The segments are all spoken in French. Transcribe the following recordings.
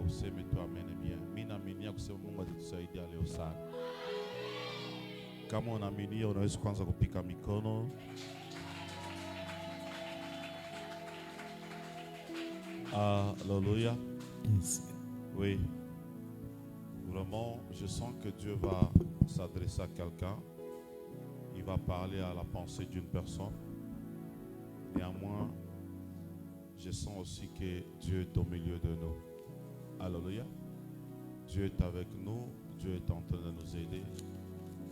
useme tu amen bien. Mimi naaminia kusema Mungu atatusaidia leo sana. Kama unaaminia unaweza kwanza kupika mikono. Alléluia. Yes. Oui. Vraiment, je sens que Dieu va s'adresser à quelqu'un. Il va parler à la pensée d'une personne. Néanmoins, je sens aussi que Dieu est au milieu de nous. Alléluia. Dieu est avec nous. Dieu est en train de nous aider.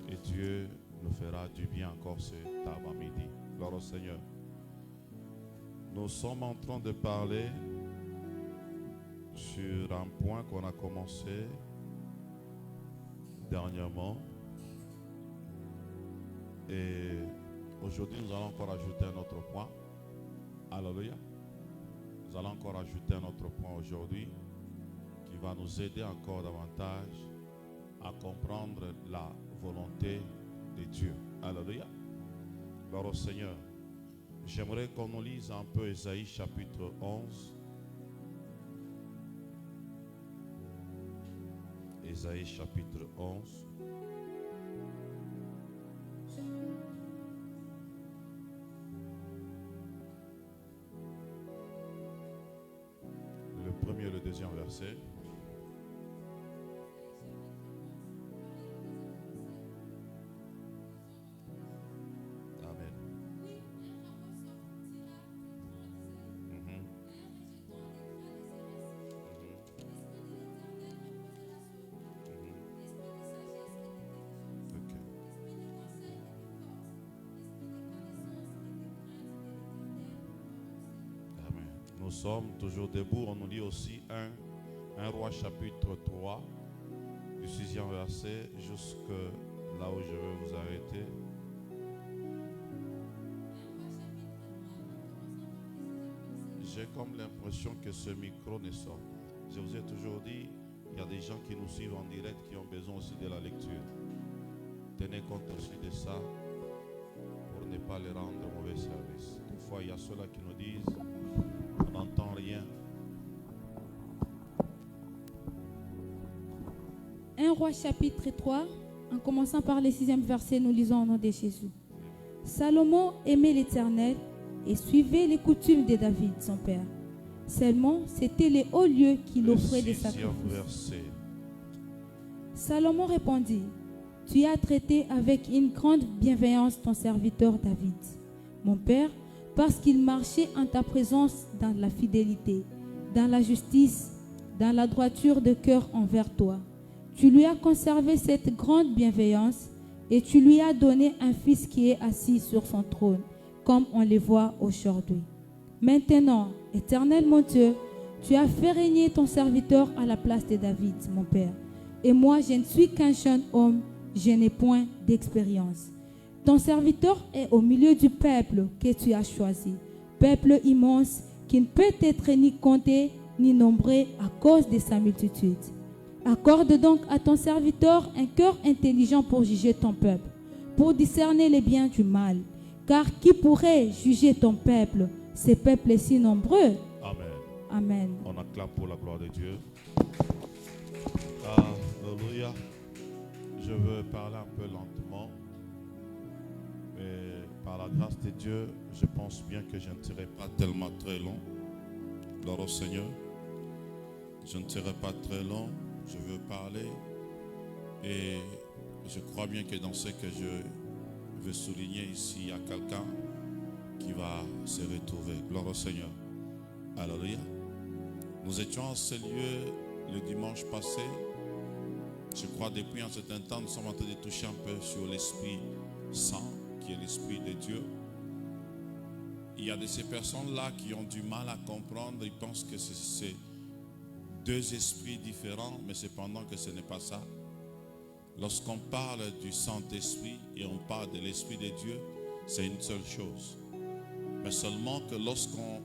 Et Dieu nous fera du bien encore cet avant-midi. Gloire au Seigneur. Nous sommes en train de parler sur un point qu'on a commencé dernièrement. Et aujourd'hui, nous allons encore ajouter un autre point. Alléluia. Nous allons encore ajouter un autre point aujourd'hui qui va nous aider encore davantage à comprendre la volonté de Dieu. Alléluia. Gloire au Seigneur. J'aimerais qu'on nous lise un peu Ésaïe chapitre 11. Ésaïe chapitre 11. Le premier et le deuxième verset. Amen. Ok. Amen. Nous sommes toujours debout. On nous lit aussi 1 Roi chapitre 3 du 6e verset jusque là où je vais vous arrêter. J'ai comme l'impression que ce micro ne sort. Je vous ai toujours dit, il y a des gens qui nous suivent en direct qui ont besoin aussi de la lecture. Tenez compte aussi de ça pour ne pas les rendre mauvais service. Des fois, il y a ceux-là qui nous disent, on n'entend rien. 1 Roi chapitre 3, en commençant par le 6e verset, nous lisons au nom de Jésus. Salomon aimait l'Éternel et suivait les coutumes de David, son père. Seulement, c'était les hauts lieux qu'il offrait des sacrifices. Verset. Salomon répondit, tu as traité avec une grande bienveillance ton serviteur David, mon père, parce qu'il marchait en ta présence dans la fidélité, dans la justice, dans la droiture de cœur envers toi. Tu lui as conservé cette grande bienveillance et tu lui as donné un fils qui est assis sur son trône, comme on le voit aujourd'hui. Maintenant, Éternel mon Dieu, tu as fait régner ton serviteur à la place de David, mon père. Et moi, je ne suis qu'un jeune homme, je n'ai point d'expérience. Ton serviteur est au milieu du peuple que tu as choisi, peuple immense qui ne peut être ni compté ni nombré à cause de sa multitude. Accorde donc à ton serviteur un cœur intelligent pour juger ton peuple, pour discerner les biens du mal. Car qui pourrait juger ton peuple, ces peuples si nombreux? Amen. Amen. On acclame pour la gloire de Dieu. Alléluia. Je veux parler un peu lentement. Mais par la grâce de Dieu, je pense bien que je ne serai pas tellement très long. Gloire au Seigneur. Je ne serai pas très long. Je veux parler. Et je crois bien que dans ce que je veux souligner ici, il y a quelqu'un qui va se retrouver. Gloire au Seigneur. Alléluia. Nous étions en ce lieu le dimanche passé. Je crois depuis un certain temps, nous sommes en train de toucher un peu sur l'Esprit Saint, qui est l'Esprit de Dieu. Il y a de ces personnes-là qui ont du mal à comprendre. Ils pensent que c'est deux esprits différents, mais cependant que ce n'est pas ça. Lorsqu'on parle du Saint-Esprit et on parle de l'Esprit de Dieu, c'est une seule chose. Mais seulement que lorsqu'on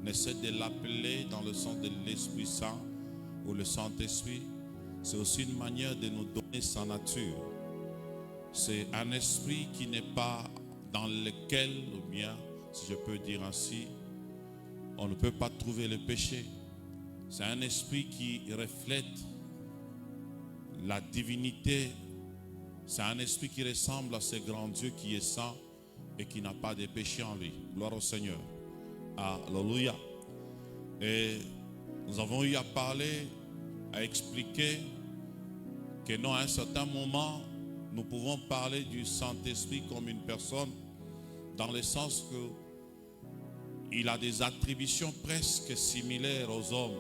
essaie de l'appeler dans le sens de l'Esprit Saint ou le Saint-Esprit, c'est aussi une manière de nous donner sa nature. C'est un esprit qui n'est pas dans lequel, si je peux dire ainsi, on ne peut pas trouver le péché. C'est un esprit qui reflète la divinité. C'est un esprit qui ressemble à ce grand Dieu qui est saint et qui n'a pas de péché en lui. Gloire au Seigneur. Alléluia. Et nous avons eu à parler, à expliquer que non, à un certain moment, nous pouvons parler du Saint-Esprit comme une personne, dans le sens que il a des attributions presque similaires aux hommes.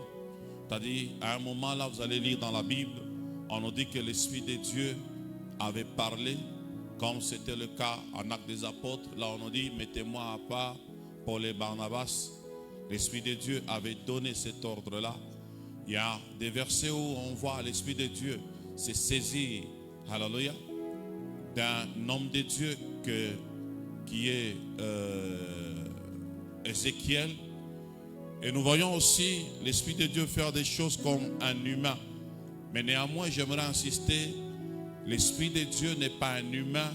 C'est-à-dire, à un moment là, vous allez lire dans la Bible, on nous dit que l'Esprit de Dieu avait parlé, comme c'était le cas en Actes des Apôtres. Là, on nous dit, mettez-moi à part Paul et Barnabas. L'Esprit de Dieu avait donné cet ordre-là. Il y a des versets où on voit l'Esprit de Dieu se saisir, alléluia, d'un homme de Dieu qui est Ézéchiel. Et nous voyons aussi l'Esprit de Dieu faire des choses comme un humain. Mais néanmoins, j'aimerais insister, l'Esprit de Dieu n'est pas un humain,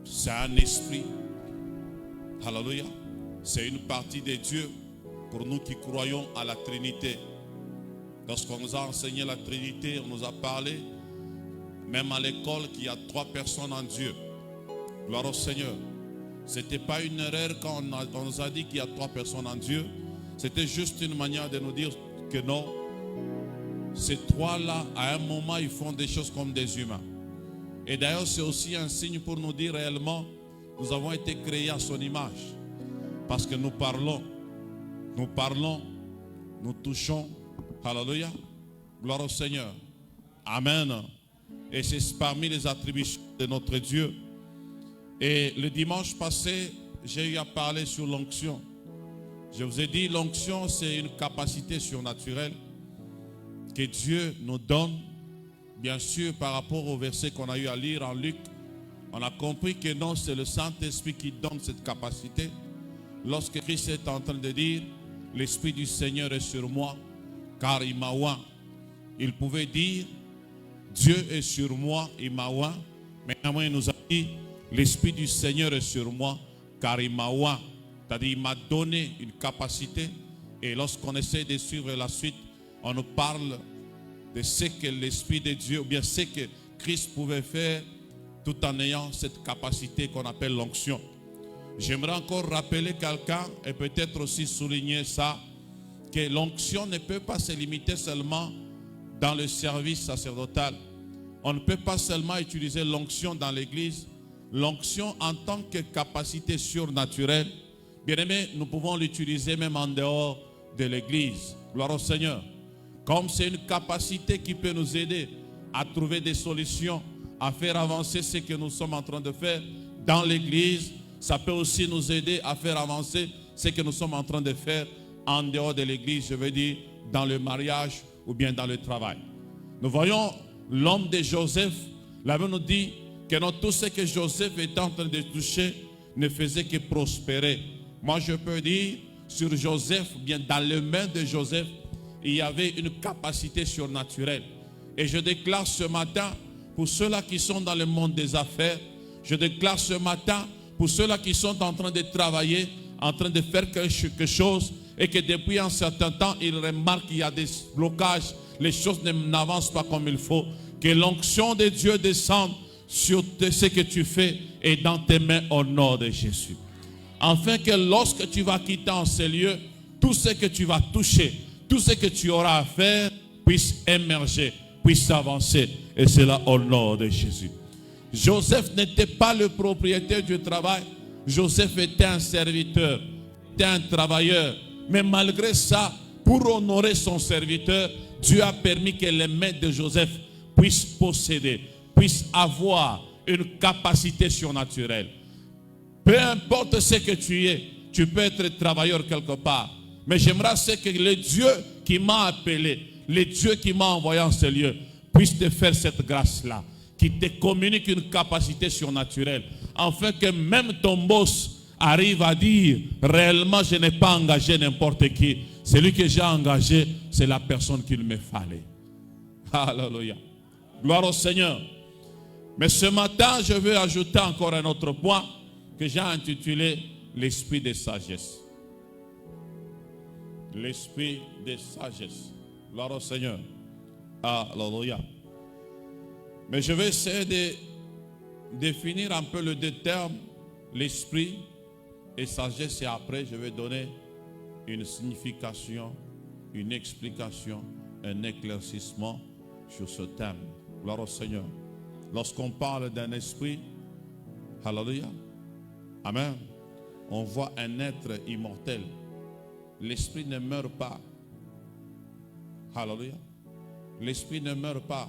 c'est un esprit. Alléluia. C'est une partie de Dieu pour nous qui croyons à la Trinité. Lorsqu'on nous a enseigné la Trinité, on nous a parlé, même à l'école, qu'il y a 3 personnes en Dieu. Gloire au Seigneur. Ce n'était pas une erreur quand on nous a dit qu'il y a 3 personnes en Dieu. C'était juste une manière de nous dire que non, ces 3-là, à un moment, ils font des choses comme des humains. Et d'ailleurs, c'est aussi un signe pour nous dire réellement, nous avons été créés à son image. Parce que nous parlons, nous touchons. Alléluia. Gloire au Seigneur. Amen. Et c'est parmi les attributions de notre Dieu. Et le dimanche passé, j'ai eu à parler sur l'onction. Je vous ai dit, l'onction, c'est une capacité surnaturelle que Dieu nous donne. Bien sûr, par rapport au verset qu'on a eu à lire en Luc, on a compris que non, c'est le Saint-Esprit qui donne cette capacité. Lorsque Christ est en train de dire, l'Esprit du Seigneur est sur moi, car il m'a oint. Il pouvait dire, Dieu est sur moi, il m'a oint. Mais il nous a dit, l'Esprit du Seigneur est sur moi, car il m'a oint. C'est-à-dire, il m'a donné une capacité. Et lorsqu'on essaie de suivre la suite, on nous parle de ce que l'Esprit de Dieu, ou bien ce que Christ pouvait faire, tout en ayant cette capacité qu'on appelle l'onction. J'aimerais encore rappeler quelqu'un, et peut-être aussi souligner ça, que l'onction ne peut pas se limiter seulement dans le service sacerdotal. On ne peut pas seulement utiliser l'onction dans l'église. L'onction en tant que capacité surnaturelle, bien aimé, nous pouvons l'utiliser même en dehors de l'église. Gloire au Seigneur. Comme c'est une capacité qui peut nous aider à trouver des solutions, à faire avancer ce que nous sommes en train de faire dans l'église, ça peut aussi nous aider à faire avancer ce que nous sommes en train de faire en dehors de l'église, je veux dire dans le mariage ou bien dans le travail. Nous voyons l'homme de Joseph, la Bible nous dit que non, tout ce que Joseph était en train de toucher ne faisait que prospérer. Moi je peux dire sur Joseph, bien dans les mains de Joseph, il y avait une capacité surnaturelle. Et je déclare ce matin, pour ceux-là qui sont dans le monde des affaires, je déclare ce matin, pour ceux-là qui sont en train de travailler, en train de faire quelque chose, et que depuis un certain temps, ils remarquent qu'il y a des blocages, les choses n'avancent pas comme il faut, que l'onction de Dieu descende sur ce que tu fais et dans tes mains au nom de Jésus. Afin que lorsque tu vas quitter en ces lieux, tout ce que tu vas toucher, tout ce que tu auras à faire puisse émerger, puisse avancer. Et c'est là au nom de Jésus. Joseph n'était pas le propriétaire du travail. Joseph était un serviteur, était un travailleur. Mais malgré ça, pour honorer son serviteur, Dieu a permis que les mains de Joseph puissent posséder, puissent avoir une capacité surnaturelle. Peu importe ce que tu es, tu peux être travailleur quelque part. Mais j'aimerais que le Dieu qui m'a appelé, le Dieu qui m'a envoyé en ce lieu, puisse te faire cette grâce-là, qui te communique une capacité surnaturelle, afin que même ton boss arrive à dire, réellement je n'ai pas engagé n'importe qui. Celui que j'ai engagé, c'est la personne qu'il me fallait. Alléluia. Gloire au Seigneur. Mais ce matin, je veux ajouter encore un autre point que j'ai intitulé l'esprit de sagesse. l'esprit de sagesse. Gloire au Seigneur. Alléluia. Mais je vais essayer de définir un peu le deux termes, l'esprit et sagesse, et après je vais donner une signification, une explication, un éclaircissement sur ce thème. Gloire au Seigneur. Lorsqu'on parle d'un esprit, alléluia, amen, on voit un être immortel. L'esprit ne meurt pas. Alléluia. L'esprit ne meurt pas.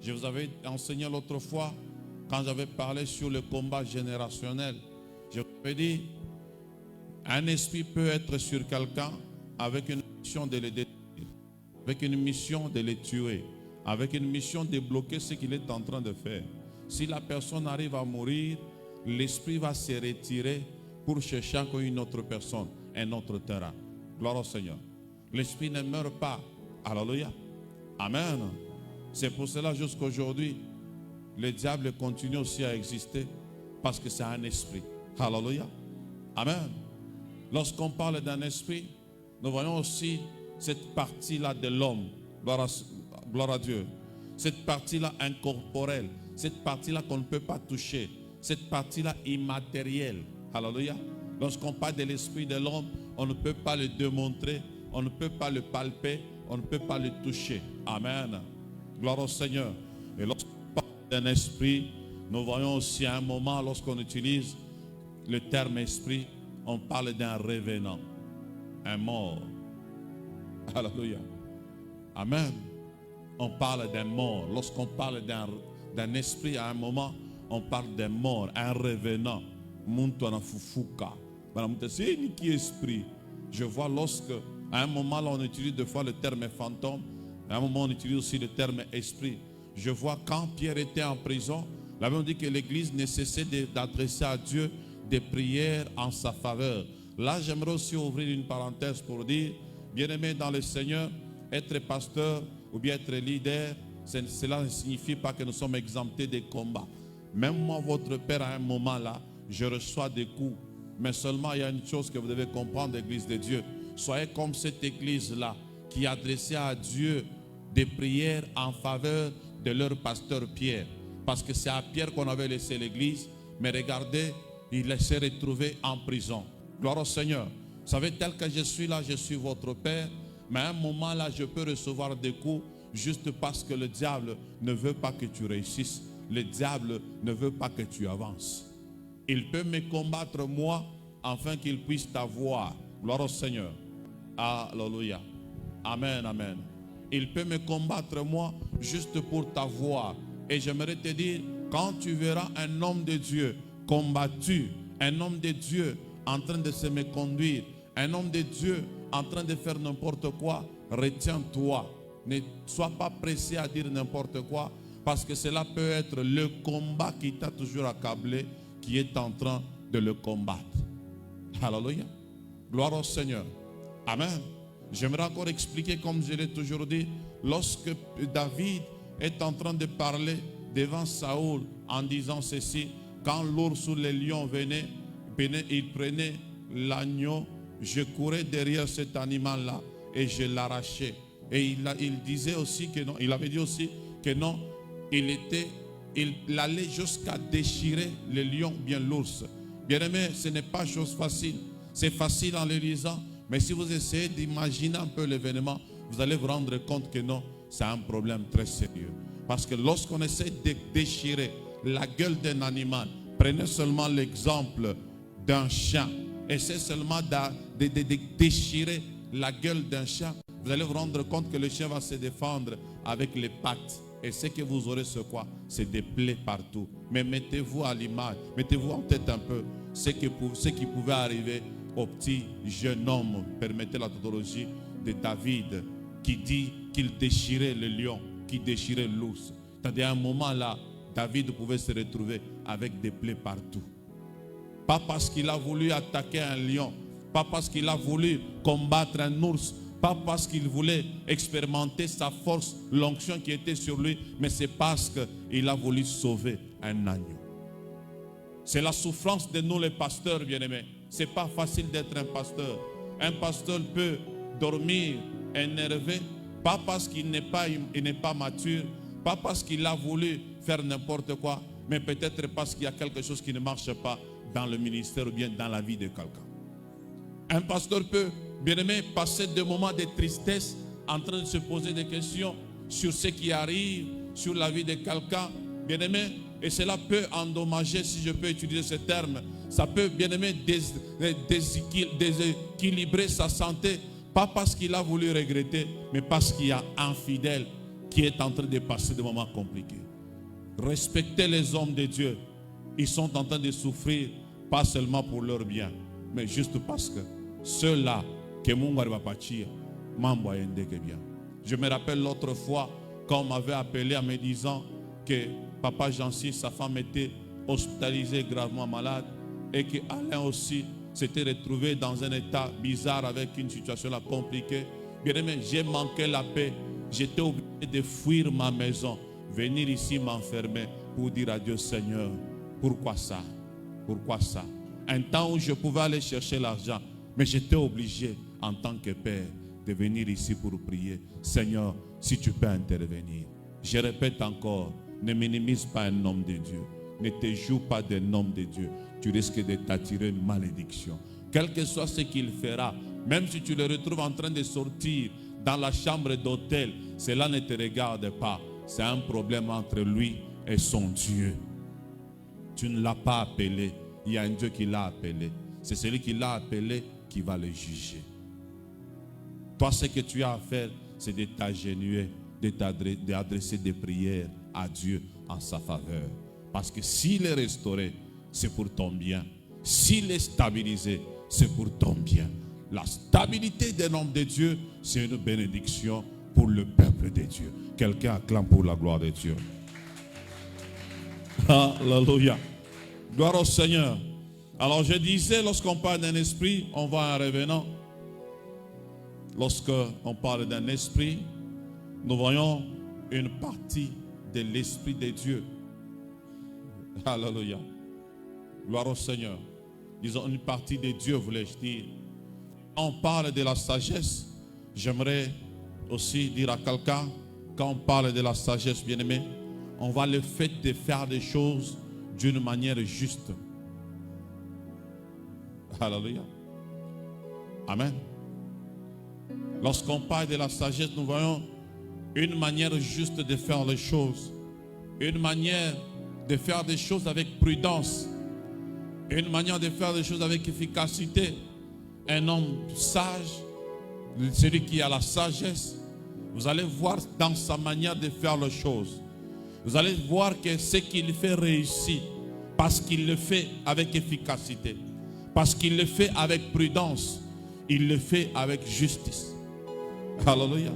Je vous avais enseigné l'autre fois, quand j'avais parlé sur le combat générationnel, je vous avais dit, un esprit peut être sur quelqu'un avec une mission de le détruire, avec une mission de le tuer, avec une mission de bloquer ce qu'il est en train de faire. Si la personne arrive à mourir, l'esprit va se retirer pour chercher encore une autre personne, un autre terrain. Gloire au Seigneur. L'esprit ne meurt pas. Alléluia. Amen. C'est pour cela jusqu'aujourd'hui, le diable continue aussi à exister parce que c'est un esprit. Alléluia. Amen. Lorsqu'on parle d'un esprit, nous voyons aussi cette partie-là de l'homme. Gloire à Dieu. Cette partie-là incorporelle. Cette partie-là qu'on ne peut pas toucher. Cette partie-là immatérielle. Alléluia. Lorsqu'on parle de l'esprit de l'homme, on ne peut pas le démontrer, on ne peut pas le palper, on ne peut pas le toucher. Amen. Gloire au Seigneur. Et lorsqu'on parle d'un esprit, nous voyons aussi à un moment, lorsqu'on utilise le terme esprit, on parle d'un revenant, un mort. Alléluia. Amen. On parle d'un mort. Lorsqu'on parle d'un esprit à un moment, on parle d'un mort, un revenant. C'est qui esprit. Je vois lorsque, à un moment, là, on utilise deux fois le terme fantôme, à un moment, on utilise aussi le terme esprit. Je vois quand Pierre était en prison, la Bible dit que l'Église ne cessait d'adresser à Dieu des prières en sa faveur. Là, j'aimerais aussi ouvrir une parenthèse pour dire, bien-aimé dans le Seigneur, être pasteur ou bien être leader, cela ne signifie pas que nous sommes exemptés des combats. Même moi, votre père, à un moment là, je reçois des coups. Mais seulement, il y a une chose que vous devez comprendre, l'Église de Dieu. Soyez comme cette Église-là, qui adressait à Dieu des prières en faveur de leur pasteur Pierre. Parce que c'est à Pierre qu'on avait laissé l'Église. Mais regardez, il s'est retrouvé en prison. Gloire au Seigneur. Vous savez, tel que je suis là, je suis votre père. Mais à un moment là, je peux recevoir des coups juste parce que le diable ne veut pas que tu réussisses. Le diable ne veut pas que tu avances. Il peut me combattre moi afin qu'il puisse t'avoir. Gloire au Seigneur. Alléluia. Amen, amen. Il peut me combattre moi juste pour t'avoir. Et j'aimerais te dire, quand tu verras un homme de Dieu combattu, un homme de Dieu en train de se méconduire, un homme de Dieu en train de faire n'importe quoi, retiens-toi. Ne sois pas pressé à dire n'importe quoi, parce que cela peut être le combat qui t'a toujours accablé, qui est en train de le combattre. Alléluia. Gloire au Seigneur. Amen. J'aimerais encore expliquer, comme je l'ai toujours dit, lorsque David est en train de parler devant Saoul en disant ceci, quand l'ours ou les lions venaient, il prenait l'agneau, je courais derrière cet animal-là et je l'arrachais. Et il disait aussi que non, il avait dit aussi que non, il allait jusqu'à déchirer le lion, bien l'ours. Bien aimé, ce n'est pas chose facile. C'est facile en le lisant, mais si vous essayez d'imaginer un peu l'événement, vous allez vous rendre compte que non, c'est un problème très sérieux. Parce que lorsqu'on essaie de déchirer la gueule d'un animal, prenez seulement l'exemple d'un chien. Essayez seulement de déchirer la gueule d'un chien. Vous allez vous rendre compte que le chien va se défendre avec les pattes. Et ce que vous aurez, c'est quoi? C'est des plaies partout. Mais mettez-vous à l'image, mettez-vous en tête un peu ce qui pouvait arriver au petit jeune homme, permettez la tautologie, de David, qui dit qu'il déchirait le lion, qui déchirait l'ours. C'est-à-dire à un moment là, David pouvait se retrouver avec des plaies partout. Pas parce qu'il a voulu attaquer un lion, pas parce qu'il a voulu combattre un ours, pas parce qu'il voulait expérimenter sa force, l'onction qui était sur lui, mais c'est parce qu'il a voulu sauver un agneau. C'est la souffrance de nous les pasteurs, bien-aimés. Ce n'est pas facile d'être un pasteur. Un pasteur peut dormir énervé, pas parce qu'il n'est pas mature, pas parce qu'il a voulu faire n'importe quoi, mais peut-être parce qu'il y a quelque chose qui ne marche pas dans le ministère ou bien dans la vie de quelqu'un. Un pasteur peut, bien aimé, passer des moments de tristesse en train de se poser des questions sur ce qui arrive, sur la vie de quelqu'un, bien aimé, et cela peut endommager, si je peux utiliser ce terme, ça peut, bien aimé, déséquilibrer sa santé, pas parce qu'il a voulu regretter, mais parce qu'il y a un fidèle qui est en train de passer des moments compliqués. Respectez les hommes de Dieu. Ils sont en train de souffrir, pas seulement pour leur bien, mais juste parce que ceux-là, que Mungu va partir, bien. Je me rappelle l'autre fois, quand on m'avait appelé en me disant que Papa Jancy, sa femme était hospitalisée gravement malade et qu'Alain aussi s'était retrouvé dans un état bizarre avec une situation là compliquée. Bien aimé, j'ai manqué la paix. J'étais obligé de fuir ma maison, venir ici m'enfermer pour dire à Dieu, Seigneur, pourquoi ça? Pourquoi ça? Un temps où je pouvais aller chercher l'argent, mais j'étais obligé en tant que père de venir ici pour prier. Seigneur, si tu peux intervenir. Je répète encore, ne minimise pas un homme de Dieu. Ne te joue pas d'un homme de Dieu. Tu risques de t'attirer une malédiction. Quel que soit ce qu'il fera, même si tu le retrouves en train de sortir dans la chambre d'hôtel, cela ne te regarde pas. C'est un problème entre lui et son Dieu. Tu ne l'as pas appelé. Il y a un Dieu qui l'a appelé. C'est celui qui l'a appelé qui va le juger. Toi, ce que tu as à faire, c'est de t'agenouiller, d'adresser des prières à Dieu en sa faveur. Parce que s'il est restauré, c'est pour ton bien. S'il est stabilisé, c'est pour ton bien. La stabilité d'un homme de Dieu, c'est une bénédiction pour le peuple de Dieu. Quelqu'un acclame pour la gloire de Dieu. Alléluia. Gloire au Seigneur. Alors je disais, lorsqu'on parle d'un esprit, on voit un revenant. Lorsqu'on parle d'un esprit, nous voyons une partie de l'esprit de Dieu. Alléluia. Gloire au Seigneur. Disons une partie de Dieu, voulais-je dire. On parle de la sagesse. J'aimerais aussi dire à quelqu'un, quand on parle de la sagesse, bien-aimé, on voit le fait de faire des choses d'une manière juste. Alléluia. Amen. Lorsqu'on parle de la sagesse, nous voyons une manière juste de faire les choses. Une manière de faire des choses avec prudence. Une manière de faire des choses avec efficacité. Un homme sage, celui qui a la sagesse, vous allez voir dans sa manière de faire les choses. Vous allez voir que ce qu'il fait réussit parce qu'il le fait avec efficacité. Parce qu'il le fait avec prudence. Il le fait avec justice. Alléluia.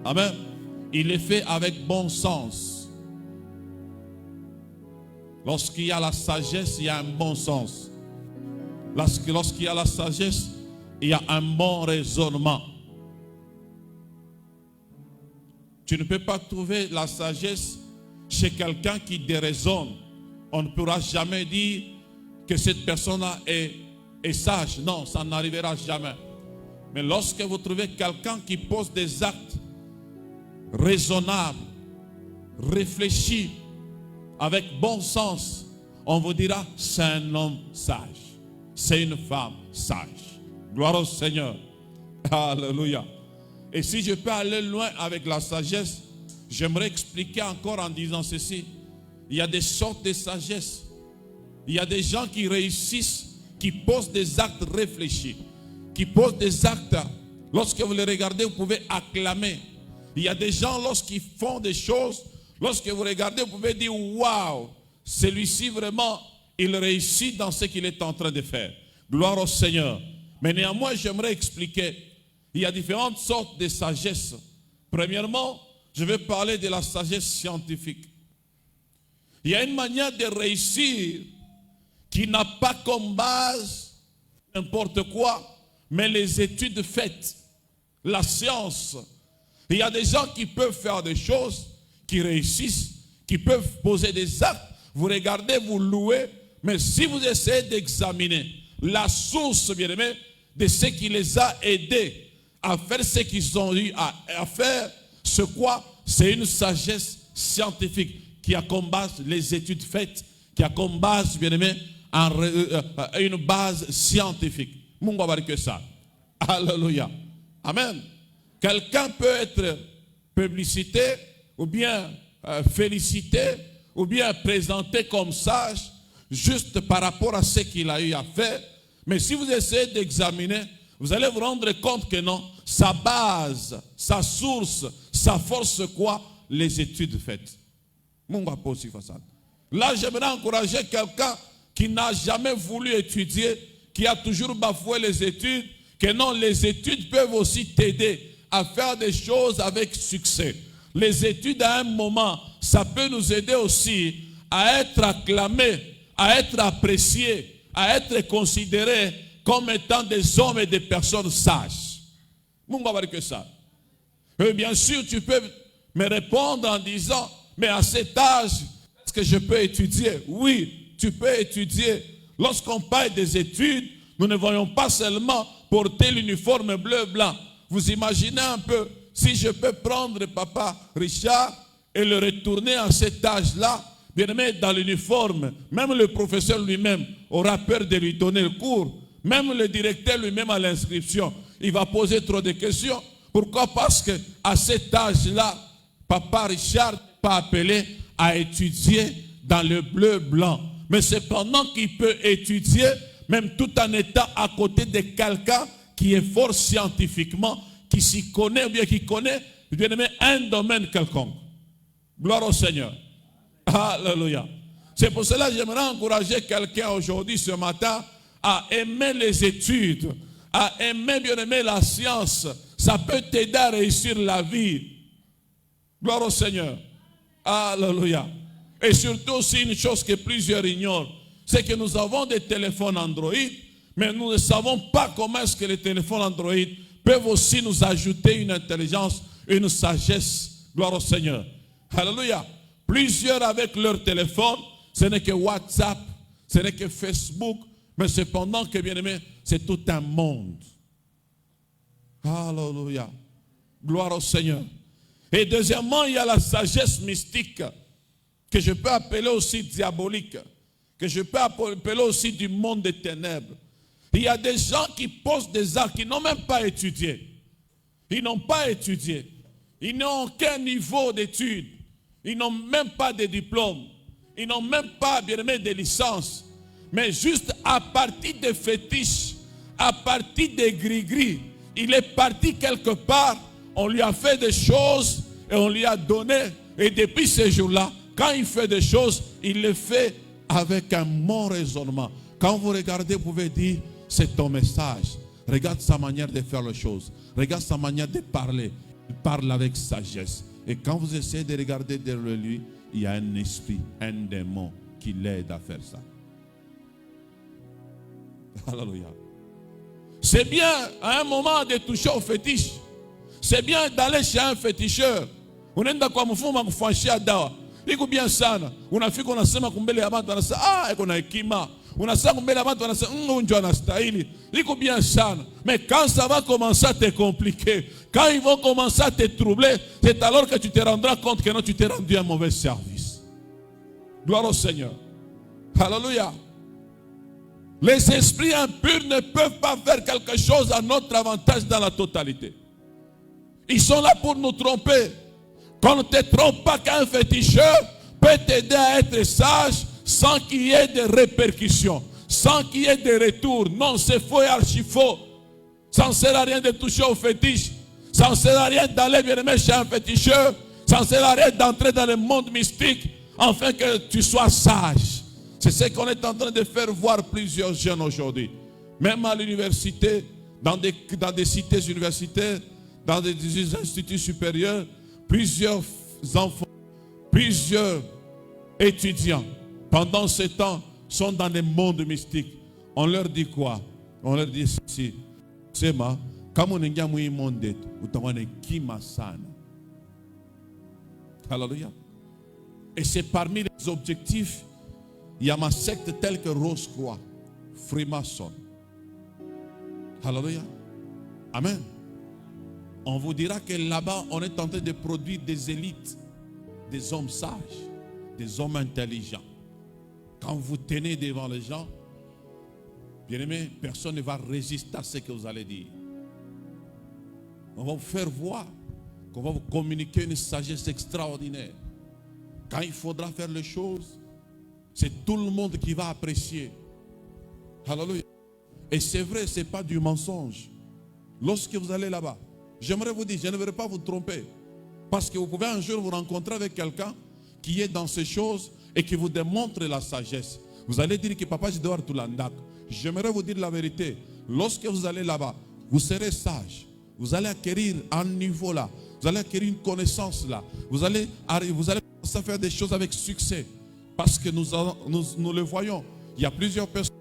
Amen. Il le fait avec bon sens. Lorsqu'il y a la sagesse, il y a un bon sens. Lorsqu'il y a la sagesse, il y a un bon raisonnement. Tu ne peux pas trouver la sagesse chez quelqu'un qui déraisonne. On ne pourra jamais dire que cette personne-là est sage. Non, ça n'arrivera jamais. Mais lorsque vous trouvez quelqu'un qui pose des actes raisonnables, réfléchis, avec bon sens, on vous dira, c'est un homme sage. C'est une femme sage. Gloire au Seigneur. Alléluia. Et si je peux aller loin avec la sagesse, j'aimerais expliquer encore en disant ceci. Il y a des sortes de sagesse. Il y a des gens qui réussissent, qui posent des actes réfléchis, qui posent des actes. Lorsque vous les regardez, vous pouvez acclamer. Il y a des gens, lorsqu'ils font des choses, lorsque vous regardez, vous pouvez dire, waouh, celui-ci vraiment, il réussit dans ce qu'il est en train de faire. Gloire au Seigneur. Mais néanmoins, j'aimerais expliquer. Il y a différentes sortes de sagesse. Premièrement, je vais parler de la sagesse scientifique. Il y a une manière de réussir qui n'a pas comme base n'importe quoi, mais les études faites, la science. Il y a des gens qui peuvent faire des choses, qui réussissent, qui peuvent poser des actes. Vous regardez, vous louez, mais si vous essayez d'examiner la source, bien aimé, de ce qui les a aidés à faire ce qu'ils ont eu à faire. C'est quoi? C'est une sagesse scientifique qui a comme base les études faites, qui a comme base, bien aimé, une base scientifique. Mungu abariki ça. Alléluia. Amen. Quelqu'un peut être publicité ou bien félicité ou bien présenté comme sage juste par rapport à ce qu'il a eu à faire. Mais si vous essayez d'examiner, vous allez vous rendre compte que non, sa base, sa source, sa force, c'est quoi? Les études faites. Là, j'aimerais encourager quelqu'un qui n'a jamais voulu étudier, qui a toujours bafoué les études, que non, les études peuvent aussi t'aider à faire des choses avec succès. Les études, à un moment, ça peut nous aider aussi à être acclamés, à être appréciés, à être considérés comme étant des hommes et des personnes sages. Que ça. Et bien sûr, tu peux me répondre en disant, mais à cet âge, est-ce que je peux étudier? Oui, tu peux étudier. Lorsqu'on parle des études, nous ne voyons pas seulement porter l'uniforme bleu-blanc. Vous imaginez un peu, si je peux prendre papa Richard et le retourner à cet âge-là, bien aimé, dans l'uniforme, même le professeur lui-même aura peur de lui donner le cours. Même le directeur lui-même à l'inscription, il va poser trop de questions. Pourquoi? Parce qu'à cet âge-là, papa Richard n'est pas appelé à étudier dans le bleu-blanc. Mais cependant qu'il peut étudier, même tout en étant à côté de quelqu'un qui est fort scientifiquement, qui s'y connaît ou bien qui connaît, bien aimé, un domaine quelconque. Gloire au Seigneur. Alléluia. C'est pour cela que j'aimerais encourager quelqu'un aujourd'hui, ce matin, à aimer les études, à aimer, bien aimer la science. Ça peut t'aider à réussir la vie. Gloire au Seigneur. Alléluia. Et surtout aussi une chose que plusieurs ignorent, c'est que nous avons des téléphones Android, mais nous ne savons pas comment est-ce que les téléphones Android peuvent aussi nous ajouter une intelligence, une sagesse. Gloire au Seigneur. Alléluia. Plusieurs avec leur téléphone, ce n'est que WhatsApp, ce n'est que Facebook, mais cependant que, bien aimé, c'est tout un monde. Alléluia. Gloire au Seigneur. Et deuxièmement, il y a la sagesse mystique, que je peux appeler aussi diabolique, que je peux appeler aussi du monde des ténèbres. Il y a des gens qui posent des actes, qui n'ont même pas étudié. Ils n'ont pas étudié. Ils n'ont aucun niveau d'études. Ils n'ont même pas de diplôme. Ils n'ont même pas, bien aimé, de licence. Mais juste à partir des fétiches, à partir des gris-gris, il est parti quelque part, on lui a fait des choses et on lui a donné. Et depuis ce jour-là, quand il fait des choses, il les fait avec un bon raisonnement. Quand vous regardez, vous pouvez dire, c'est ton message. Regarde sa manière de faire les choses. Regarde sa manière de parler. Il parle avec sagesse. Et quand vous essayez de regarder derrière lui, il y a un esprit, un démon qui l'aide à faire ça. Alléluia. C'est bien à un moment de toucher au fétiche. C'est bien d'aller chez un féticheur. Unaenda kwa mfumo kufanyia dawa. Iko bien sana. Unafika unasema kumbele ya watu wanasema iko na hekima. Unasema kumbele ya watu wanasema ndio anastahili. Iko bien sana. Mais quand ça va commencer à te compliquer, quand ils vont commencer à te troubler, c'est alors que tu te rendras compte que non, tu t'es rendu un mauvais service. Gloire au Seigneur. Alléluia. Les esprits impurs ne peuvent pas faire quelque chose à notre avantage dans la totalité. Ils sont là pour nous tromper. Qu'on ne te trompe pas qu'un féticheur peut t'aider à être sage sans qu'il y ait de répercussions, sans qu'il y ait de retours. Non, c'est faux et archi faux. Ça ne sert à rien de toucher au fétiche. Ça ne sert à rien d'aller bien aimer chez un féticheur. Ça ne sert à rien d'entrer dans le monde mystique afin que tu sois sage. C'est ce qu'on est en train de faire voir plusieurs jeunes aujourd'hui. Même à l'université, dans des cités universitaires, dans des instituts supérieurs, plusieurs enfants, plusieurs étudiants, pendant ce temps, sont dans les mondes mystiques. On leur dit quoi? On leur dit ceci. Sema, kama unaingia mwi monde, utaona hekima sana. Alléluia. Et c'est parmi les objectifs, il y a ma secte telle que Rose-Croix, Freemason. Alléluia. Amen. On vous dira que là-bas, on est en train de produire des élites, des hommes sages, des hommes intelligents. Quand vous tenez devant les gens, bien aimé, personne ne va résister à ce que vous allez dire. On va vous faire voir qu'on va vous communiquer une sagesse extraordinaire. Quand il faudra faire les choses, c'est tout le monde qui va apprécier. Alléluia. Et c'est vrai, ce n'est pas du mensonge. Lorsque vous allez là-bas, j'aimerais vous dire, je ne vais pas vous tromper. Parce que vous pouvez un jour vous rencontrer avec quelqu'un qui est dans ces choses et qui vous démontre la sagesse. Vous allez dire que papa, je dois tout l'andak. J'aimerais vous dire la vérité. Lorsque vous allez là-bas, vous serez sage. Vous allez acquérir un niveau là. Vous allez acquérir une connaissance là. Vous allez commencer à faire des choses avec succès. Parce que nous le voyons. Il y a plusieurs personnes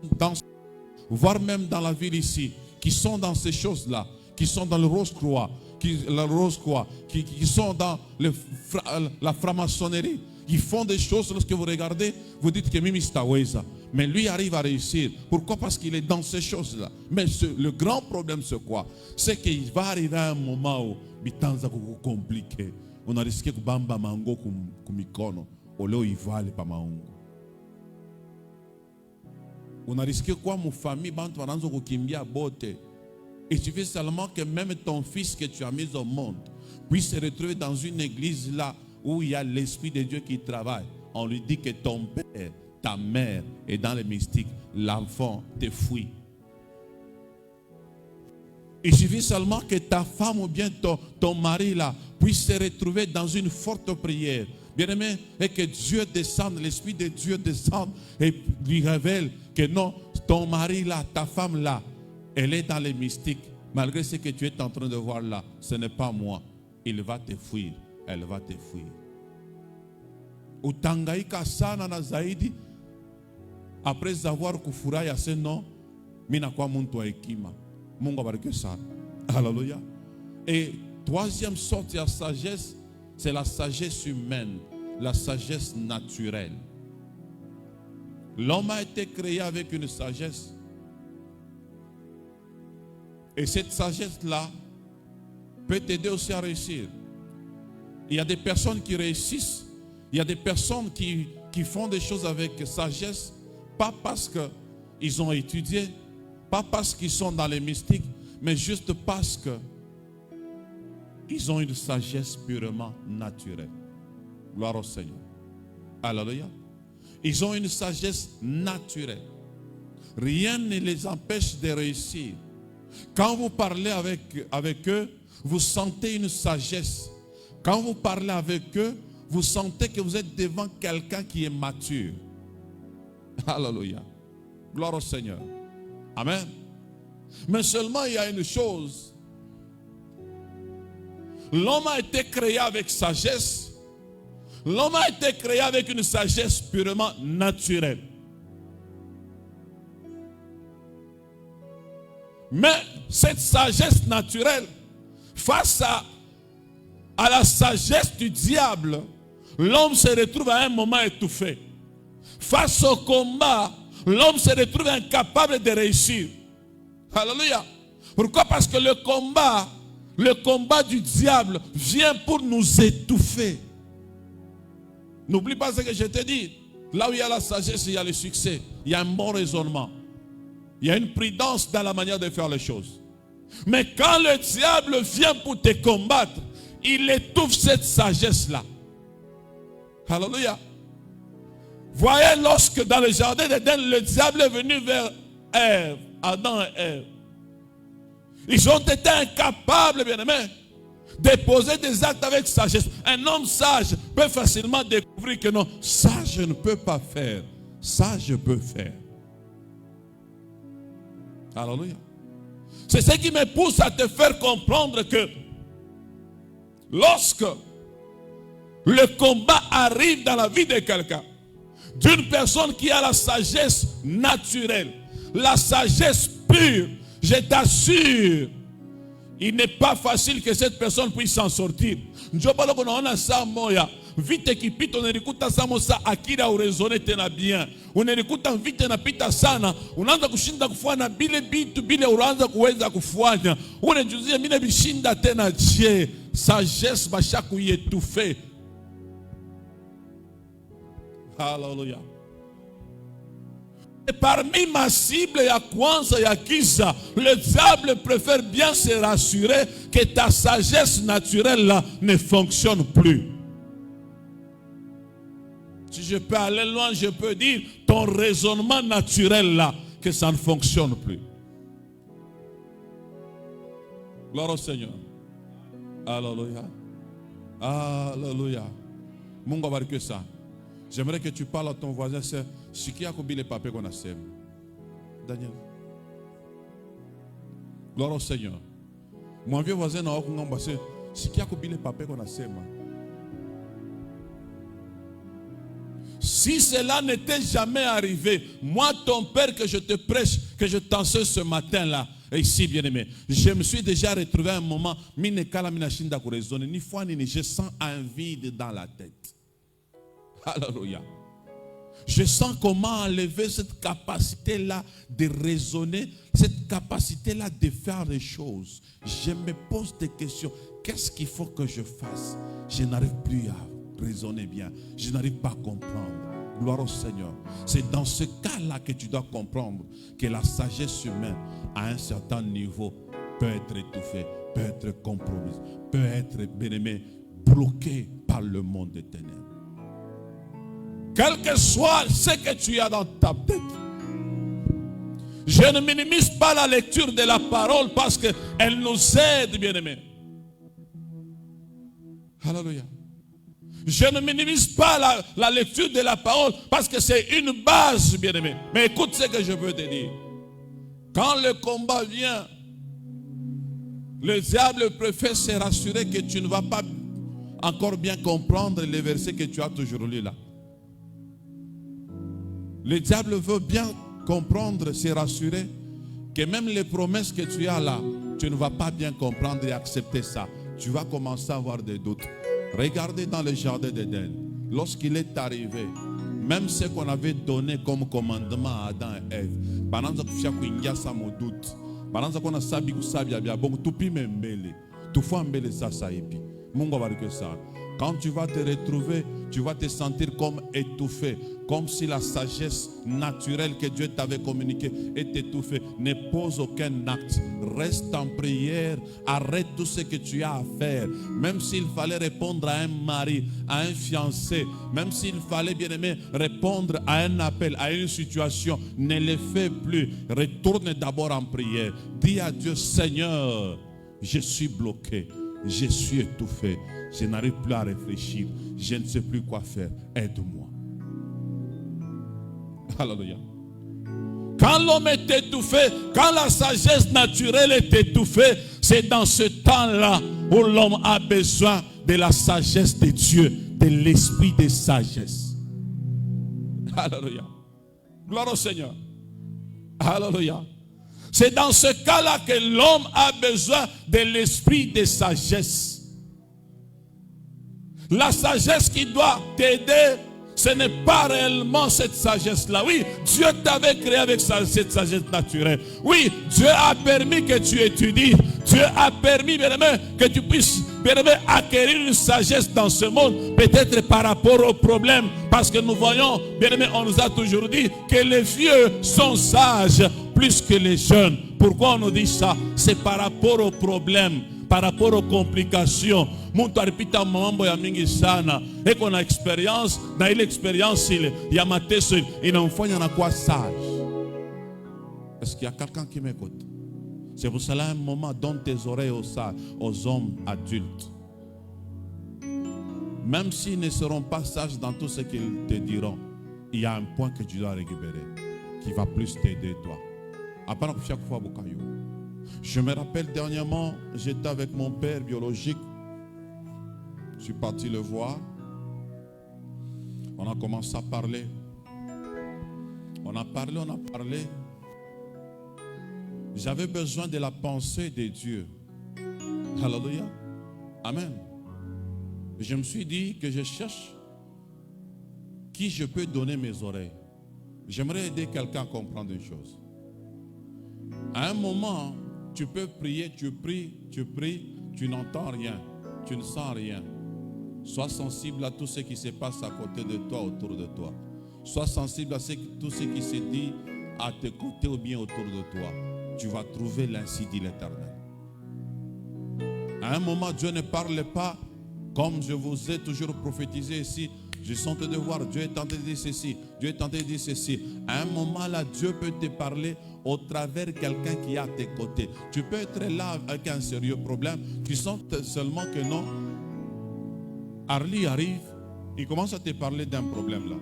voire même dans la ville ici, qui sont dans ces choses-là, qui sont dans le Rose-Croix, qui sont dans la franc-maçonnerie. Ils font des choses, lorsque vous regardez, vous dites que Mimi Staweza. Mais lui arrive à réussir. Pourquoi? Parce qu'il est dans ces choses-là. Mais le grand problème, c'est quoi? C'est qu'il va arriver à un moment où bitanza compliqué. On a risqué que bamba mango kumikono, oleo ivale pa maungo. On a risqué quoi, mon famille, bantu wananzo kukimbia bote. Et tu veux seulement que même ton fils que tu as mis au monde puisse se retrouver dans une église là où il y a l'Esprit de Dieu qui travaille. On lui dit que ton père, ta mère est dans les mystiques, l'enfant te fuit. Il suffit seulement que ta femme ou bien ton mari là puisse se retrouver dans une forte prière. Bien-aimé, et que Dieu descende, l'Esprit de Dieu descende et lui révèle que non, ton mari là, ta femme là, elle est dans les mystiques. Malgré ce que tu es en train de voir là, ce n'est pas moi. Il va te fuir. Elle va te fuir. Utangaika sana na zaidi. Après avoir kufurahi ase non, mina kwa muntu wa hekima. Mungu abariki sana. Alléluia. Et troisième sorte de sagesse, c'est la sagesse humaine, la sagesse naturelle. L'homme a été créé avec une sagesse. Et cette sagesse-là peut t'aider aussi à réussir. Il y a des personnes qui réussissent. Il y a des personnes qui font des choses avec sagesse, pas parce qu'ils ont étudié, pas parce qu'ils sont dans les mystiques, mais juste parce qu'ils ont une sagesse purement naturelle. Gloire au Seigneur. Alléluia. Ils ont une sagesse naturelle. Rien ne les empêche de réussir. Quand vous parlez avec eux, vous sentez une sagesse. Quand vous parlez avec eux, vous sentez que vous êtes devant quelqu'un qui est mature. Alléluia. Gloire au Seigneur. Amen. Mais seulement il y a une chose. L'homme a été créé avec sagesse. L'homme a été créé avec une sagesse purement naturelle. Mais cette sagesse naturelle, face à la sagesse du diable, l'homme se retrouve à un moment étouffé. Face au combat, l'homme se retrouve incapable de réussir. Alléluia. Pourquoi? Parce que le combat du diable vient pour nous étouffer. N'oublie pas ce que je t'ai dit. Là où il y a la sagesse, il y a le succès. Il y a un bon raisonnement. Il y a une prudence dans la manière de faire les choses. Mais quand le diable vient pour te combattre, il étouffe cette sagesse-là. Alléluia. Voyez, lorsque dans le jardin d'Éden, le diable est venu vers Ève, Adam et Ève. Ils ont été incapables, bien-aimés, de poser des actes avec sagesse. Un homme sage peut facilement découvrir que non, ça je ne peux pas faire. Ça je peux faire. Alléluia. C'est ce qui me pousse à te faire comprendre que lorsque le combat arrive dans la vie de quelqu'un, d'une personne qui a la sagesse naturelle, la sagesse pure, je t'assure, il n'est pas facile que cette personne puisse s'en sortir. Njobalo konaona saa moya vite kipita unelikuta saa moja akili au raisonner tena bien. Unelikuta vite napita sana, unaanza kushinda kufanya bile bitu bile unaanza kuweza kufanya. Unajuzia mimi bishinda tena je, sagesse basha kuyetufe. Hallelujah. Et parmi ma cible ya kwanza ya kisa, le diable préfère bien se rassurer que ta sagesse naturelle là ne fonctionne plus. Si je peux aller loin, je peux dire ton raisonnement naturel là, que ça ne fonctionne plus. Gloire au Seigneur. Alléluia. Alléluia. Mungu barque ça. J'aimerais que tu parles à ton voisin, c'est ce qui a combien les papiers qu'on a sème. Daniel. Gloire au Seigneur. Mon vieux voisin n'a aucun embassé. Ce qui a combien les papiers qu'on a sème. Si cela n'était jamais arrivé, moi ton père que je te prêche, que je t'enseigne ce matin-là, et ici bien aimé, je me suis déjà retrouvé à un moment, je sens un vide dans la tête. Alléluia. Je sens comment enlever cette capacité-là de raisonner, cette capacité-là de faire les choses. Je me pose des questions. Qu'est-ce qu'il faut que je fasse? Je n'arrive plus à raisonner bien. Je n'arrive pas à comprendre. Gloire au Seigneur. C'est dans ce cas-là que tu dois comprendre que la sagesse humaine, à un certain niveau, peut être étouffée, peut être compromise, peut être, bien aimé, bloquée par le monde des ténèbres. Quel que soit ce que tu as dans ta tête. Je ne minimise pas la lecture de la parole parce qu'elle nous aide, bien-aimés. Alléluia. Je ne minimise pas la lecture de la parole parce que c'est une base, bien-aimés. Mais écoute ce que je veux te dire. Quand le combat vient, le diable préfère se rassurer que tu ne vas pas encore bien comprendre les versets que tu as toujours lus là. Le diable veut bien comprendre, se rassurer que même les promesses que tu as là, tu ne vas pas bien comprendre et accepter ça. Tu vas commencer à avoir des doutes. Regardez dans le jardin d'Éden, lorsqu'il est arrivé, même ce qu'on avait donné comme commandement à Adam et Ève, pendant que tu as mon doute, pendant qu'on a sabi que ça bien bon, tout pi membele, tout fois membele ça épi. Mungu va que ça. Quand tu vas te retrouver, tu vas te sentir comme étouffé, comme si la sagesse naturelle que Dieu t'avait communiquée est étouffée. Ne pose aucun acte, reste en prière, arrête tout ce que tu as à faire. Même s'il fallait répondre à un mari, à un fiancé, même s'il fallait, bien aimé, répondre à un appel, à une situation, ne le fais plus. Retourne d'abord en prière. Dis à Dieu, Seigneur, je suis bloqué. Je suis étouffé, je n'arrive plus à réfléchir, je ne sais plus quoi faire, aide-moi. Alléluia. Quand l'homme est étouffé, quand la sagesse naturelle est étouffée, c'est dans ce temps-là où l'homme a besoin de la sagesse de Dieu, de l'esprit de sagesse. Alléluia. Gloire au Seigneur. Alléluia. C'est dans ce cas-là que l'homme a besoin de l'esprit de sagesse. La sagesse qui doit t'aider, ce n'est pas réellement cette sagesse-là. Oui, Dieu t'avait créé avec cette sagesse naturelle. Oui, Dieu a permis que tu étudies. Dieu a permis, bien aimé, que tu puisses, bien aimé, acquérir une sagesse dans ce monde. Peut-être par rapport aux problèmes. Parce que nous voyons, bien aimé, on nous a toujours dit que les vieux sont sages plus que les jeunes. Pourquoi on nous dit ça? C'est par rapport aux problèmes, par rapport aux complications. Muntu alipita mambo ya mingi sana. Eko na expérience, na ile expérience ile ya mateso inamfanya na kuwa sage. Est-ce qu'il y a quelqu'un qui m'écoute? C'est pour cela un moment donne tes oreilles aux hommes adultes. Même s'ils ne seront pas sages dans tout ce qu'ils te diront, il y a un point que tu dois récupérer qui va plus t'aider toi. Je me rappelle dernièrement, j'étais avec mon père biologique. Je suis parti le voir. On a commencé à parler. On a parlé. J'avais besoin de la pensée de Dieu. Alléluia. Amen. Je me suis dit que je cherche qui je peux donner mes oreilles. J'aimerais aider quelqu'un à comprendre une chose. À un moment, tu peux prier, tu pries, tu n'entends rien, tu ne sens rien. Sois sensible à tout ce qui se passe à côté de toi, autour de toi. Sois sensible à tout ce qui se dit à tes côtés ou bien autour de toi. Tu vas trouver l'ainsi dit l'Éternel. À un moment, Dieu ne parle pas comme je vous ai toujours prophétisé ici. Je sens de voir, Dieu est en train de dire ceci, Dieu est en train de dire ceci. À un moment là, Dieu peut te parler au travers de quelqu'un qui est à tes côtés. Tu peux être là avec un sérieux problème. Tu sens seulement que non. Arlie arrive, il commence à te parler d'un problème là.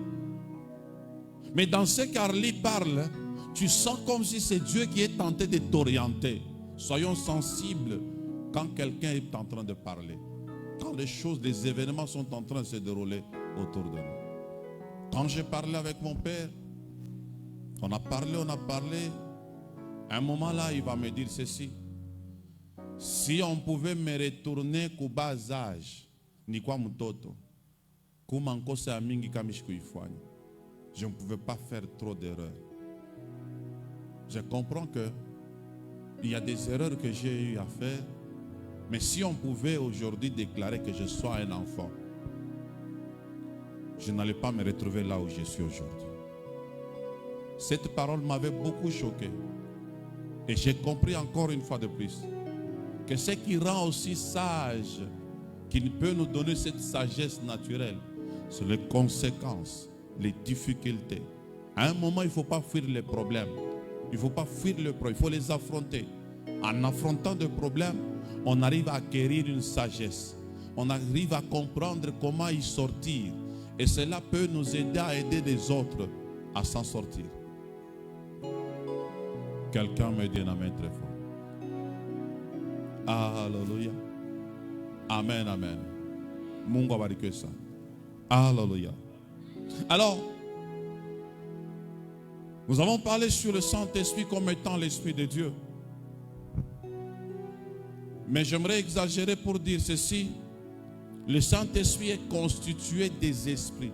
Mais dans ce qu'Arlie parle, tu sens comme si c'est Dieu qui est tenté de t'orienter. Soyons sensibles quand quelqu'un est en train de parler. Quand les choses, les événements sont en train de se dérouler autour de nous. Quand j'ai parlé avec mon père, on a parlé. À un moment là, il va me dire ceci. Si on pouvait me retourner au bas âge, ni quoi mtoto, je ne pouvais pas faire trop d'erreurs. Je comprends que il y a des erreurs que j'ai eu à faire, mais si on pouvait aujourd'hui déclarer que je sois un enfant, je n'allais pas me retrouver là où je suis aujourd'hui. Cette parole m'avait beaucoup choqué. Et j'ai compris encore une fois de plus que ce qui rend aussi sage, qui peut nous donner cette sagesse naturelle, c'est les conséquences, les difficultés. À un moment, il ne faut pas fuir les problèmes. Il ne faut pas fuir les problèmes, il faut les affronter. En affrontant des problèmes, on arrive à acquérir une sagesse. On arrive à comprendre comment y sortir. Et cela peut nous aider à aider les autres à s'en sortir. Quelqu'un me dit un amen très fort. Alléluia. Amen, amen. Mungu abariki ça. Alléluia. Alors, nous avons parlé sur le Saint-Esprit comme étant l'Esprit de Dieu. Mais j'aimerais exagérer pour dire ceci. Le Saint-Esprit est constitué des esprits.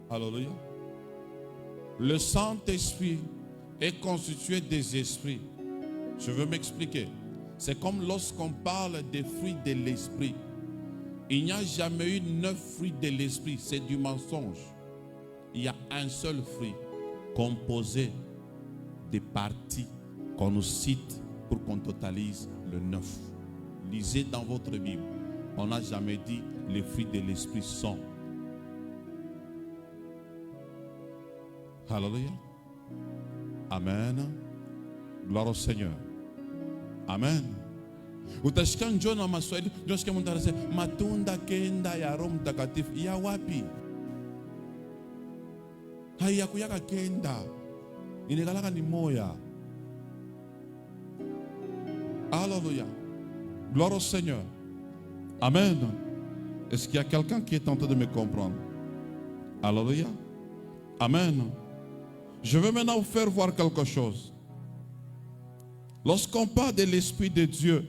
Alléluia. Le Saint-Esprit est constitué des esprits. Je veux m'expliquer. C'est comme lorsqu'on parle des fruits de l'esprit. Il n'y a jamais eu 9 fruits de l'esprit. C'est du mensonge. Il y a un seul fruit composé des parties qu'on nous cite pour qu'on totalise le 9. Lisez dans votre Bible. On n'a jamais dit les fruits de l'esprit sont. Alléluia. Amen. Gloire au Seigneur. Amen. Utashika njoo na maswali, njoo sikia mtu anasema matunda kenda ya Roho Mtakatifu ya wapi? Haya kuyaka kenda. Inegalaka ni moya. Alléluia. Gloire au Seigneur. Amen. Est-ce qu'il y a quelqu'un qui est en train de me comprendre? Alléluia. Amen. Je veux maintenant vous faire voir quelque chose. Lorsqu'on parle de l'Esprit de Dieu,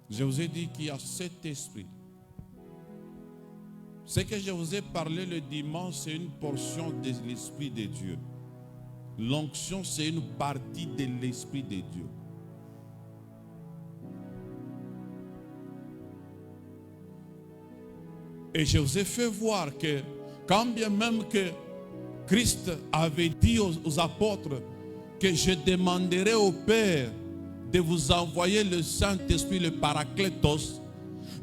je vous ai dit qu'il y a 7 esprits. Ce que je vous ai parlé le dimanche, c'est une portion de l'Esprit de Dieu. L'onction, c'est une partie de l'Esprit de Dieu. Et je vous ai fait voir que quand bien même que Christ avait dit aux apôtres que je demanderai au Père de vous envoyer le Saint-Esprit, le Paraclétos,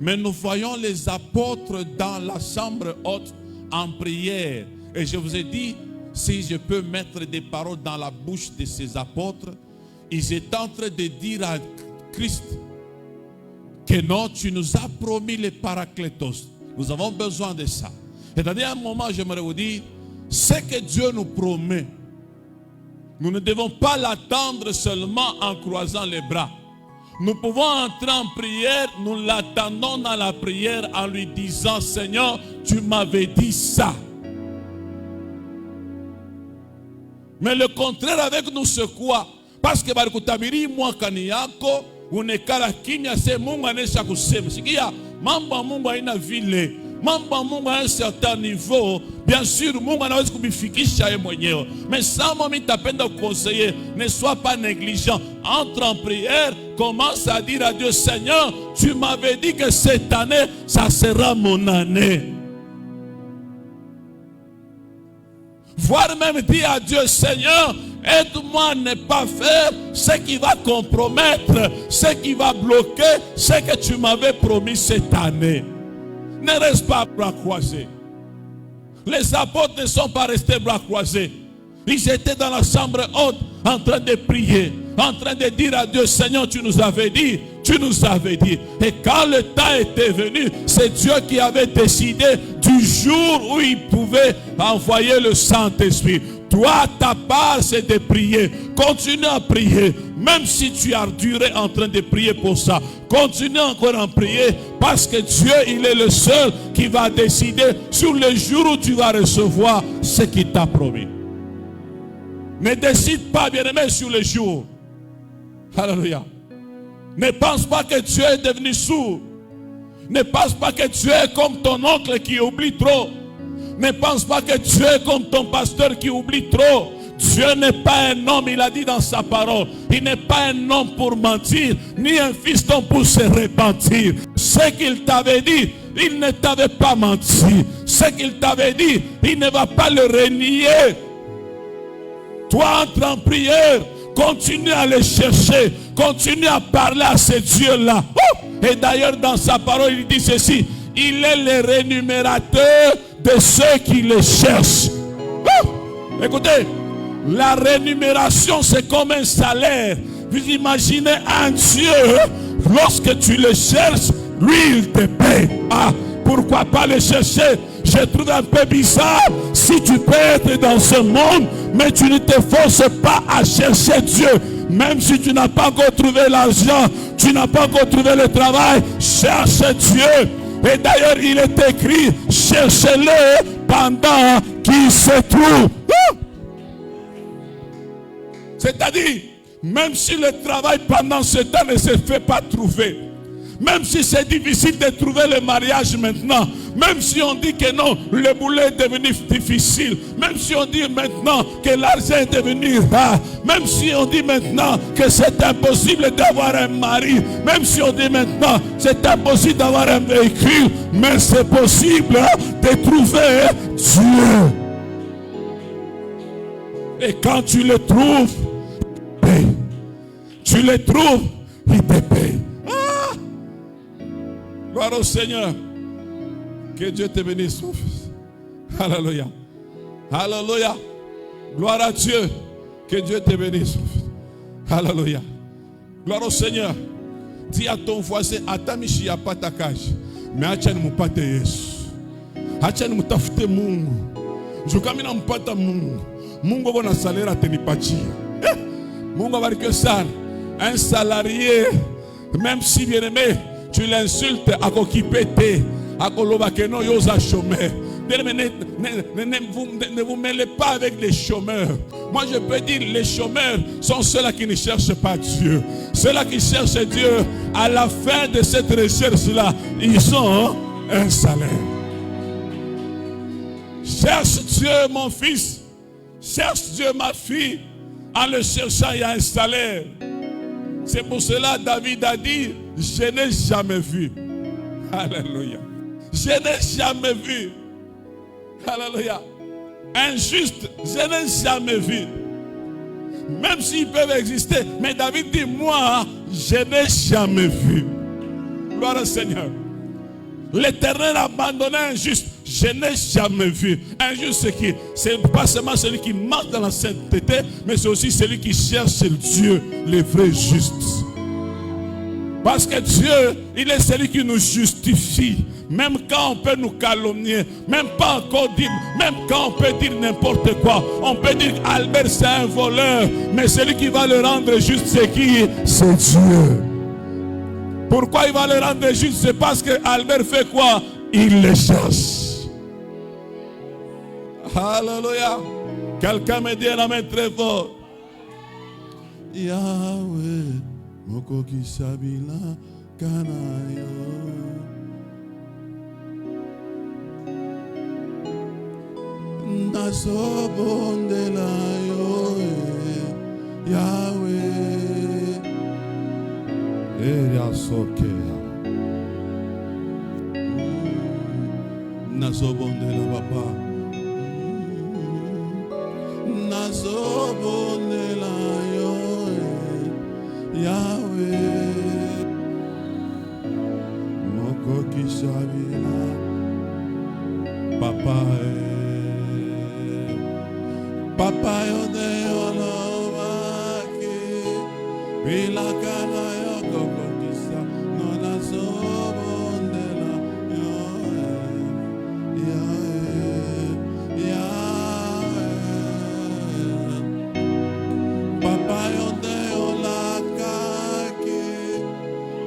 mais nous voyons les apôtres dans la chambre haute en prière. Et je vous ai dit, si je peux mettre des paroles dans la bouche de ces apôtres, ils étaient en train de dire à Christ que non, tu nous as promis le Paraclétos. Nous avons besoin de ça. C'est-à-dire, à un moment, j'aimerais vous dire, ce que Dieu nous promet, nous ne devons pas l'attendre seulement en croisant les bras. Nous pouvons entrer en prière, nous l'attendons dans la prière en lui disant, Seigneur, tu m'avais dit ça. Mais le contraire avec nous c'est quoi? Parce que balikutabiri mwaka ni yako, unekala kimya, se Mungu anesha kusema. Sikia, mambo ya Mungu haina vile. Mambo ya Mungu à un certain niveau, bien sûr, Mungu anaweza kubifikisha yeye mwenyewe. Mais ça, moi, mitapenda conseiller, ne sois pas négligent. Entre en prière, commence à dire à Dieu, Seigneur, tu m'avais dit que cette année, ça sera mon année. Voire même dire à Dieu, Seigneur, aide-moi à ne pas faire ce qui va compromettre, ce qui va bloquer, ce que tu m'avais promis cette année. Ne reste pas bras croisés. Les apôtres ne sont pas restés bras croisés. Ils étaient dans la chambre haute en train de prier, en train de dire à Dieu, Seigneur, tu nous avais dit, tu nous avais dit. Et quand le temps était venu, c'est Dieu qui avait décidé du jour où il pouvait envoyer le Saint-Esprit. Toi, ta part, c'est de prier. Continue à prier. Même si tu as duré en train de prier pour ça, continue encore à prier. Parce que Dieu, il est le seul qui va décider sur le jour où tu vas recevoir ce qu'il t'a promis. Ne décide pas, bien-aimé, sur le jour. Alléluia. Ne pense pas que Dieu est devenu sourd. Ne pense pas que Dieu est comme ton oncle qui oublie trop. Ne pense pas que Dieu est comme ton pasteur qui oublie trop. Dieu n'est pas un homme, il a dit dans sa parole. Il n'est pas un homme pour mentir, ni un fiston pour se repentir. Ce qu'il t'avait dit, il ne t'avait pas menti. Ce qu'il t'avait dit, il ne va pas le renier. Toi, entre en prière, continue à le chercher, continue à parler à ce Dieu-là. Et d'ailleurs, dans sa parole, il dit ceci: il est le rémunérateur de ceux qui le cherchent. Écoutez, la rémunération, c'est comme un salaire. Vous imaginez un Dieu, lorsque tu le cherches, lui, il te paie. Ah, pourquoi pas le chercher? Je trouve un peu bizarre si tu peux être dans ce monde, mais tu ne te forces pas à chercher Dieu. Même si tu n'as pas encore trouvé l'argent, tu n'as pas encore trouvé le travail, cherche Dieu. Et d'ailleurs, il est écrit, cherchez-le pendant qu'il se trouve. C'est-à-dire, même si le travail pendant ce temps ne se fait pas trouver, même si c'est difficile de trouver le mariage maintenant, même si on dit que non, le boulot est devenu difficile, même si on dit maintenant que l'argent est devenu rare, même si on dit maintenant que c'est impossible d'avoir un mari, même si on dit maintenant que c'est impossible d'avoir un véhicule, mais c'est possible de trouver Dieu. Et quand tu le trouves, il te paye. Tu le trouves, il te paye. Gloire au Seigneur. Que Dieu te bénisse, mon fils. Alléluia. Alléluia. Gloire à Dieu. Que Dieu te bénisse, mon fils. Alléluia. Gloire au Seigneur. Dis à ton voisin, atamishi ya pata kaji. Mais achani mupate Yesu. Achani mutafute Mungu. Njukamina mpata Mungu. Mungu wana salaire atenipatia. Mungu abariki sana. Un salarié, même si bien aimé, tu l'insultes à occupé, à kolobakeno yosa chômeur. Ne vous mêlez pas avec les chômeurs. Moi je peux dire, les chômeurs sont ceux-là qui ne cherchent pas Dieu. Ceux-là qui cherchent Dieu, à la fin de cette recherche-là, ils ont un salaire. Cherche Dieu, mon fils. Cherche Dieu, ma fille. En le cherchant, il y a un salaire. C'est pour cela David a dit, je n'ai jamais vu. Alléluia. Je n'ai jamais vu. Alléluia. Injuste, je n'ai jamais vu. Même s'ils peuvent exister. Mais David dit, moi, je n'ai jamais vu. Gloire au Seigneur. L'Éternel a abandonné un juste. Je n'ai jamais vu. Injuste, c'est qui? C'est pas seulement celui qui marche dans la sainteté, mais c'est aussi celui qui cherche le Dieu, le vrai juste. Parce que Dieu, il est celui qui nous justifie. Même quand on peut nous calomnier, même pas encore dire, même quand on peut dire n'importe quoi. On peut dire Albert c'est un voleur, mais celui qui va le rendre juste, c'est qui? C'est Dieu. Pourquoi il va le rendre juste? C'est parce que Albert fait quoi? Il le cherche. Alléluia. Quelqu'un me dit la main très fort. Yahweh, moko kisabila kanayo. Nasobondela yo, Yahweh. Eria sokea. Nasobondela papa. Nasobondela yo, Yahweh. Moko kisabila papa. Papa yode olowake bilakana yoko kisa nona sobondela yo ya Papa yode olakake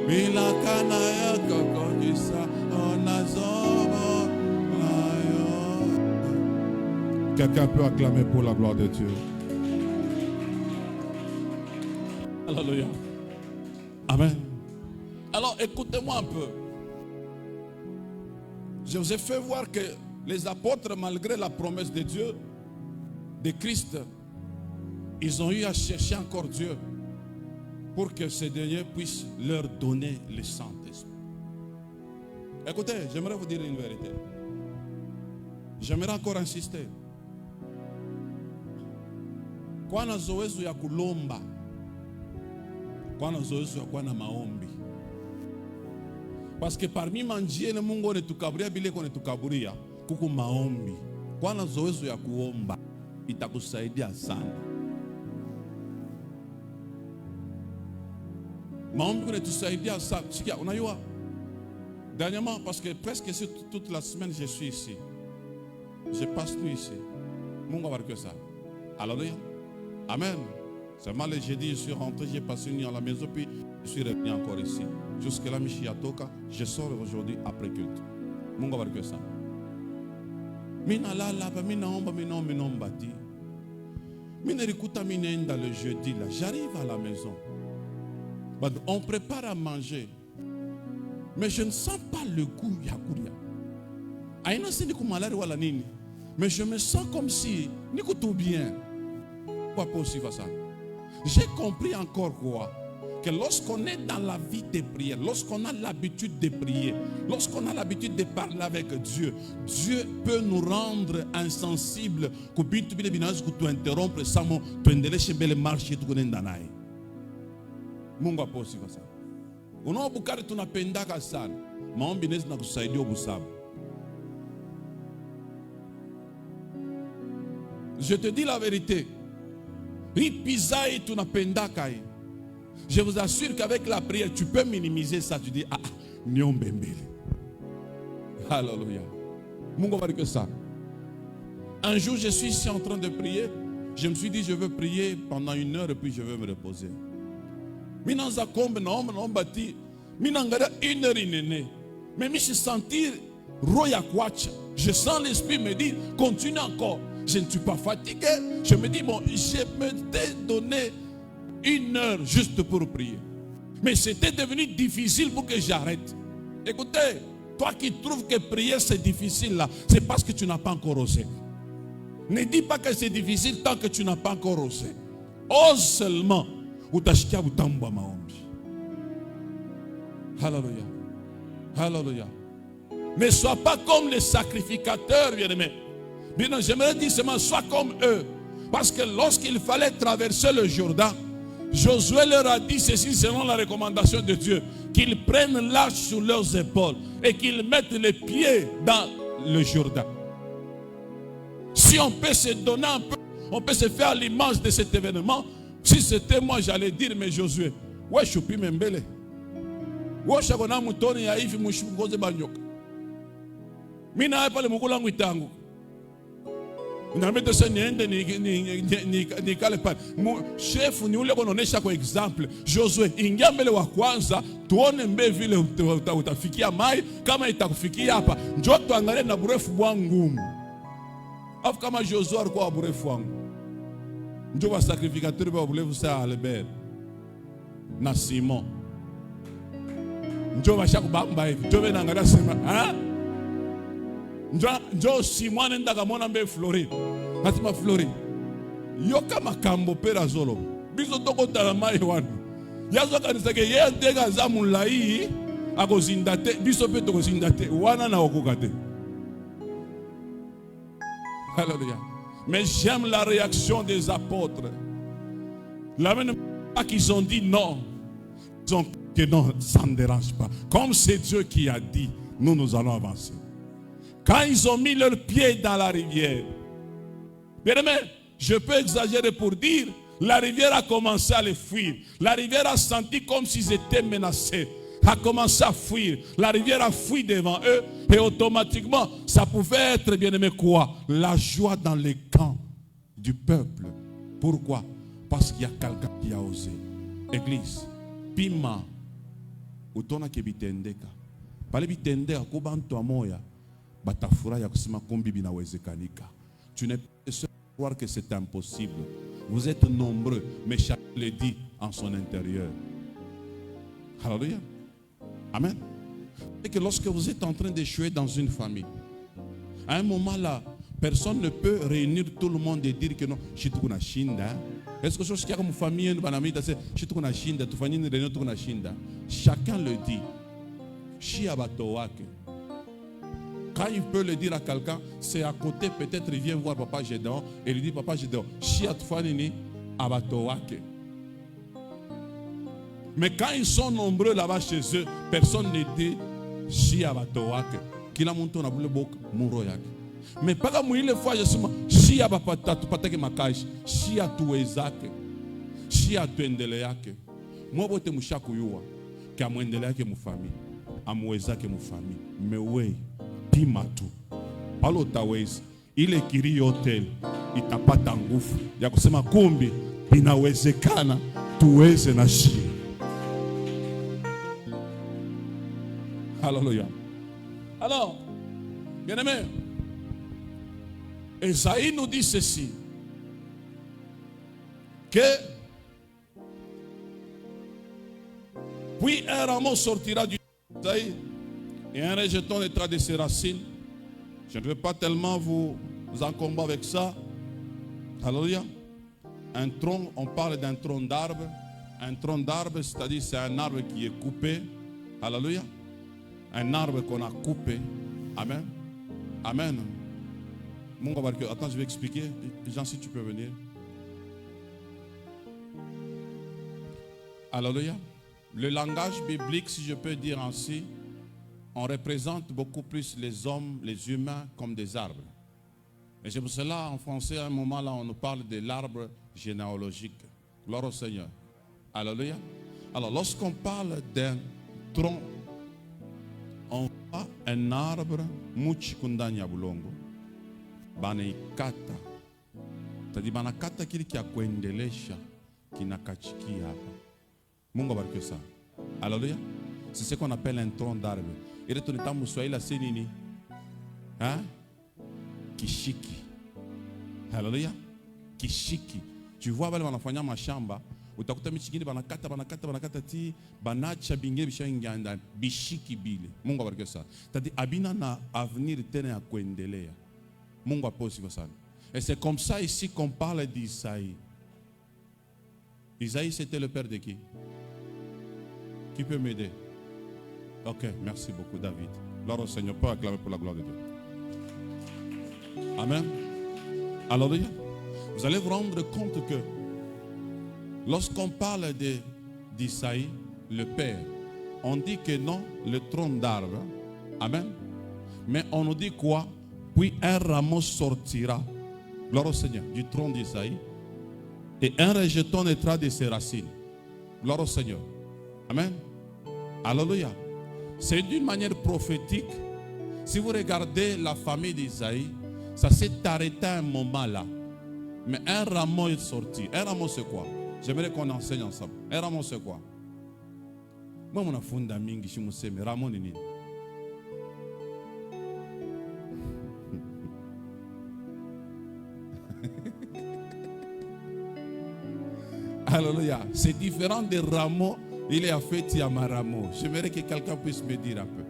bilakana yoko kisa nona sobondela yo. Quelqu'un peut acclamer pour la gloire de Dieu. Alléluia. Amen. Alors écoutez-moi un peu. Je vous ai fait voir que les apôtres, malgré la promesse de Dieu, de Christ, ils ont eu à chercher encore Dieu pour que ce dernier puisse leur donner le Saint-Esprit. Écoutez, j'aimerais vous dire une vérité. J'aimerais encore insister. Kwa na zoezo ya kulomba, kwa na zoezo ya kwa na maombi. Parce que parmi manjiene Mungu netukaburia bile kwa netukaburia kuku maombi. Kwa na zoezo ya kuomba itakusaidia sana. Maombi kunetusaidia sana. Sikia, unajua dernièrement, parce que presque toute la semaine je suis ici. Je passe nuit ici. Mungu abariki ça. Alléluia. Amen. Seulement le jeudi, je suis rentré, j'ai passé une nuit à la maison, puis je suis revenu encore ici. Jusque-là, je sors aujourd'hui après culte. Mungu abariki ça. Mina lala, mina omba, mina ombati. Mina rikuta minenda le jeudi là. J'arrive à la maison. On prépare à manger. Mais je ne sens pas le goût yakuria. Aina si niku malari wala nini. Mais je me sens comme si niku tout bien. J'ai compris encore quoi? Que lorsqu'on est dans la vie de prière, lorsqu'on a l'habitude de prier, lorsqu'on a l'habitude de parler avec Dieu, Dieu peut nous rendre insensibles. Interrompre ça, tu endeleshe bele marche tu kunendanaye. Mungu aposi ça. Unaobukari tunapendaka sana. Maombi nezi na kusaidia obusabu. Je te dis la vérité. Je vous assure qu'avec la prière, tu peux minimiser ça. Tu dis, ah, nion bembele. Alléluia. Mungu barike ça. Un jour, je suis ici en train de prier. Je me suis dit, je veux prier pendant 1 heure et puis je veux me reposer. Minanza kombe na omba na ombati. Minangara 1 heure inene. Mais je sentir roya kwacha. Je sens l'esprit me dire, continue encore. Je ne suis pas fatigué. Je me dis, bon, je me t'ai donné 1 heure juste pour prier. Mais c'était devenu difficile pour que j'arrête. Écoutez, toi qui trouves que prier c'est difficile là, c'est parce que tu n'as pas encore osé. Ne dis pas que c'est difficile tant que tu n'as pas encore osé. Ose seulement. Alléluia. Alléluia. Ne sois pas comme les sacrificateurs, bien-aimés. Bien, j'aimerais dire seulement, sois comme eux. Parce que lorsqu'il fallait traverser le Jourdain, Josué leur a dit ceci selon la recommandation de Dieu, qu'ils prennent l'arche sur leurs épaules et qu'ils mettent les pieds dans le Jourdain. Si on peut se donner un peu, on peut se faire l'image de cet événement. Si c'était moi, j'allais dire, mais Josué, ouais, je suis plus membele. Ouais, je suis un mouton, ya hivi mouchougoze banyok. Mina pas le moukolangu itangu. Chef ni ule kuonesha kwa example Josué ingia mbele wa kwanza tuone mbe vile utafikia mai kama itakufikia hapa njoo tuangalie na burefu bwangu afu kama Josué alikuwa burefu wangu Nous va sacrificateur, vous vous faire Albert. Na Simon. Nous va chaque bamba. Nous va n'angara Simon. Hein? Nous Simon n'endaga mon ambe Floride. Nasima Floride. Yoka makambo pera zolo. Biso toko talama iwan. Yazo kanisa ke ye ndega zamulai. Ako zindate. Biso pe toko zindate. Wana na okukate. Alléluia. Mais j'aime la réaction des apôtres. La même qu'ils ont dit non. Ils ont dit que non, ça ne dérange pas. Comme c'est Dieu qui a dit, nous allons avancer. Quand ils ont mis leurs pieds dans la rivière, bien aimé, je peux exagérer pour dire, la rivière a commencé à les fuir. La rivière a senti comme s'ils étaient menacés. A commencé à fuir. La rivière a fui devant eux et automatiquement, ça pouvait être, bien aimé, quoi? La joie dans les camps du peuple. Pourquoi? Parce qu'il y a quelqu'un qui a osé. Église, pima, utona ke bitendeka. Pale bitendeka kubantu amoya, batafura ya kusema kumbi binawezekanika. Tu n'es pas seul à croire que c'est impossible. Vous êtes nombreux, mais chacun le dit en son intérieur. Alléluia. Amen. Et que lorsque vous êtes en train d'échouer dans une famille, à un moment là, personne ne peut réunir tout le monde et dire que non, je suis tout na shinda. Est-ce que je suis comme famille, je suis tout na shinda, tu fais une réunion tout na shinda. Chacun le dit. Quand il peut le dire à quelqu'un, c'est à côté, peut-être il vient voir Papa Gédéon et il dit Papa Gédéon, Shia Tfanini Abatowake. Mais quand ils sont nombreux là-bas chez eux, personne ne dit Shia Abatowake. Kila muntu na bule bok muroyake. Mais pas comme il le fois, je suis Shia Bapata, tu patake makash, Shia tuwezake, Shia tuendeleake. Moi, bote mushakuyua, ki amwendeleake mu famille, amwezake mu famille. Mais oui. Pimatu palo tawezi ile kiri hotel itapata nguvu ya kusema kumbi inawezekana tuweze na shi. Alléluia. Alors, bien-aimé, Esaïe nous dit ceci, que puis un rameau sortira du Esaïe et un rejeton naîtra de ses racines. Je ne veux pas tellement vous encomber avec ça. Alléluia. Un tronc, on parle d'un tronc d'arbre. Un tronc d'arbre, c'est-à-dire c'est un arbre qui est coupé. Alléluia. Un arbre qu'on a coupé. Amen. Amen. Attends, je vais expliquer. Jean, si tu peux venir. Alléluia. Le langage biblique, si je peux dire ainsi, on représente beaucoup plus les hommes, les humains comme des arbres. Et c'est pour cela, en français, à un moment là, on nous parle de l'arbre généalogique. Gloire au Seigneur. Alléluia. Alors, lorsqu'on parle d'un tronc, on voit un arbre, muchikundanya bulongo, banaikata. C'est-à-dire, banakata kili kia kuendelesha, kinakachikia hapa. Mungu abariki ça. Alléluia. C'est ce qu'on appelle un tronc d'arbre. Et de ton état moussoïla, c'est nini? Hein? Kishiki. Alléluia. Kishiki. Tu vois, bale banafanya mashamba, utakuta michingine banakata ti banacha bingine bishanganda bishiki bile. Mungu abariki ça. C'est-à-dire abina na avenir tena ya kuendelea. Mungu aposi kwa sana. Et c'est comme ça ici qu'on parle d'Isaïe. Isaïe, c'était le père de qui? Qui peut m'aider? Ok, merci beaucoup David. Gloire au Seigneur, peut acclamer pour la gloire de Dieu. Amen. Alléluia. Vous allez vous rendre compte que lorsqu'on parle d'Isaïe, le père, on dit que non, le tronc d'arbre. Amen. Mais on nous dit quoi? Puis un rameau sortira, gloire au Seigneur, du tronc d'Isaïe, et un rejeton naîtra de ses racines. Gloire au Seigneur. Amen. Alléluia. C'est d'une manière prophétique. Si vous regardez la famille d'Isaïe, ça s'est arrêté à un moment là. Mais un rameau est sorti. Un rameau c'est quoi? J'aimerais qu'on enseigne ensemble. Un rameau c'est quoi? Moi, mon afunda mingi si mousse, mais rameau nini. Alléluia. C'est différent des rameaux. Il est en fait, il y a ma rameau. J'aimerais que quelqu'un puisse me dire un peu.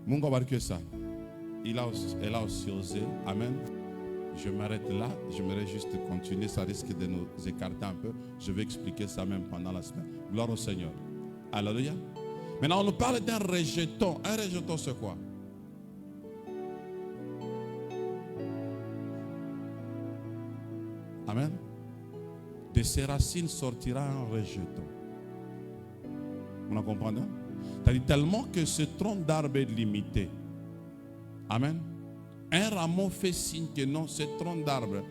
Mungu abariki ça. Elle a aussi osé. Amen. Je m'arrête là. J'aimerais juste continuer. Ça risque de nous écarter un peu. Je vais expliquer ça même pendant la semaine. Gloire au Seigneur. Alléluia. Maintenant, on nous parle d'un rejeton. Un rejeton, c'est quoi? Amen. De ses racines sortira un rejeton. Vous la comprenez? C'est-à-dire tellement que ce tronc d'arbre est limité. Amen. Un rameau fait signe que non, ce tronc d'arbre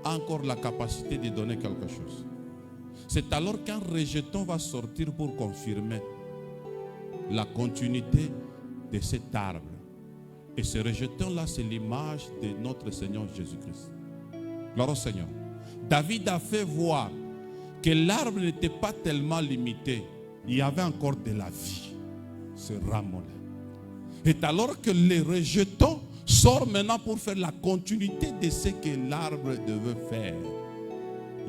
a encore la capacité de donner quelque chose. C'est alors qu'un rejeton va sortir pour confirmer la continuité de cet arbre. Et ce rejeton-là, c'est l'image de notre Seigneur Jésus-Christ. Gloire au Seigneur. David a fait voir que l'arbre n'était pas tellement limité. Il y avait encore de la vie, ce rameau-là. Et alors que les rejetons sortent maintenant pour faire la continuité de ce que l'arbre devait faire.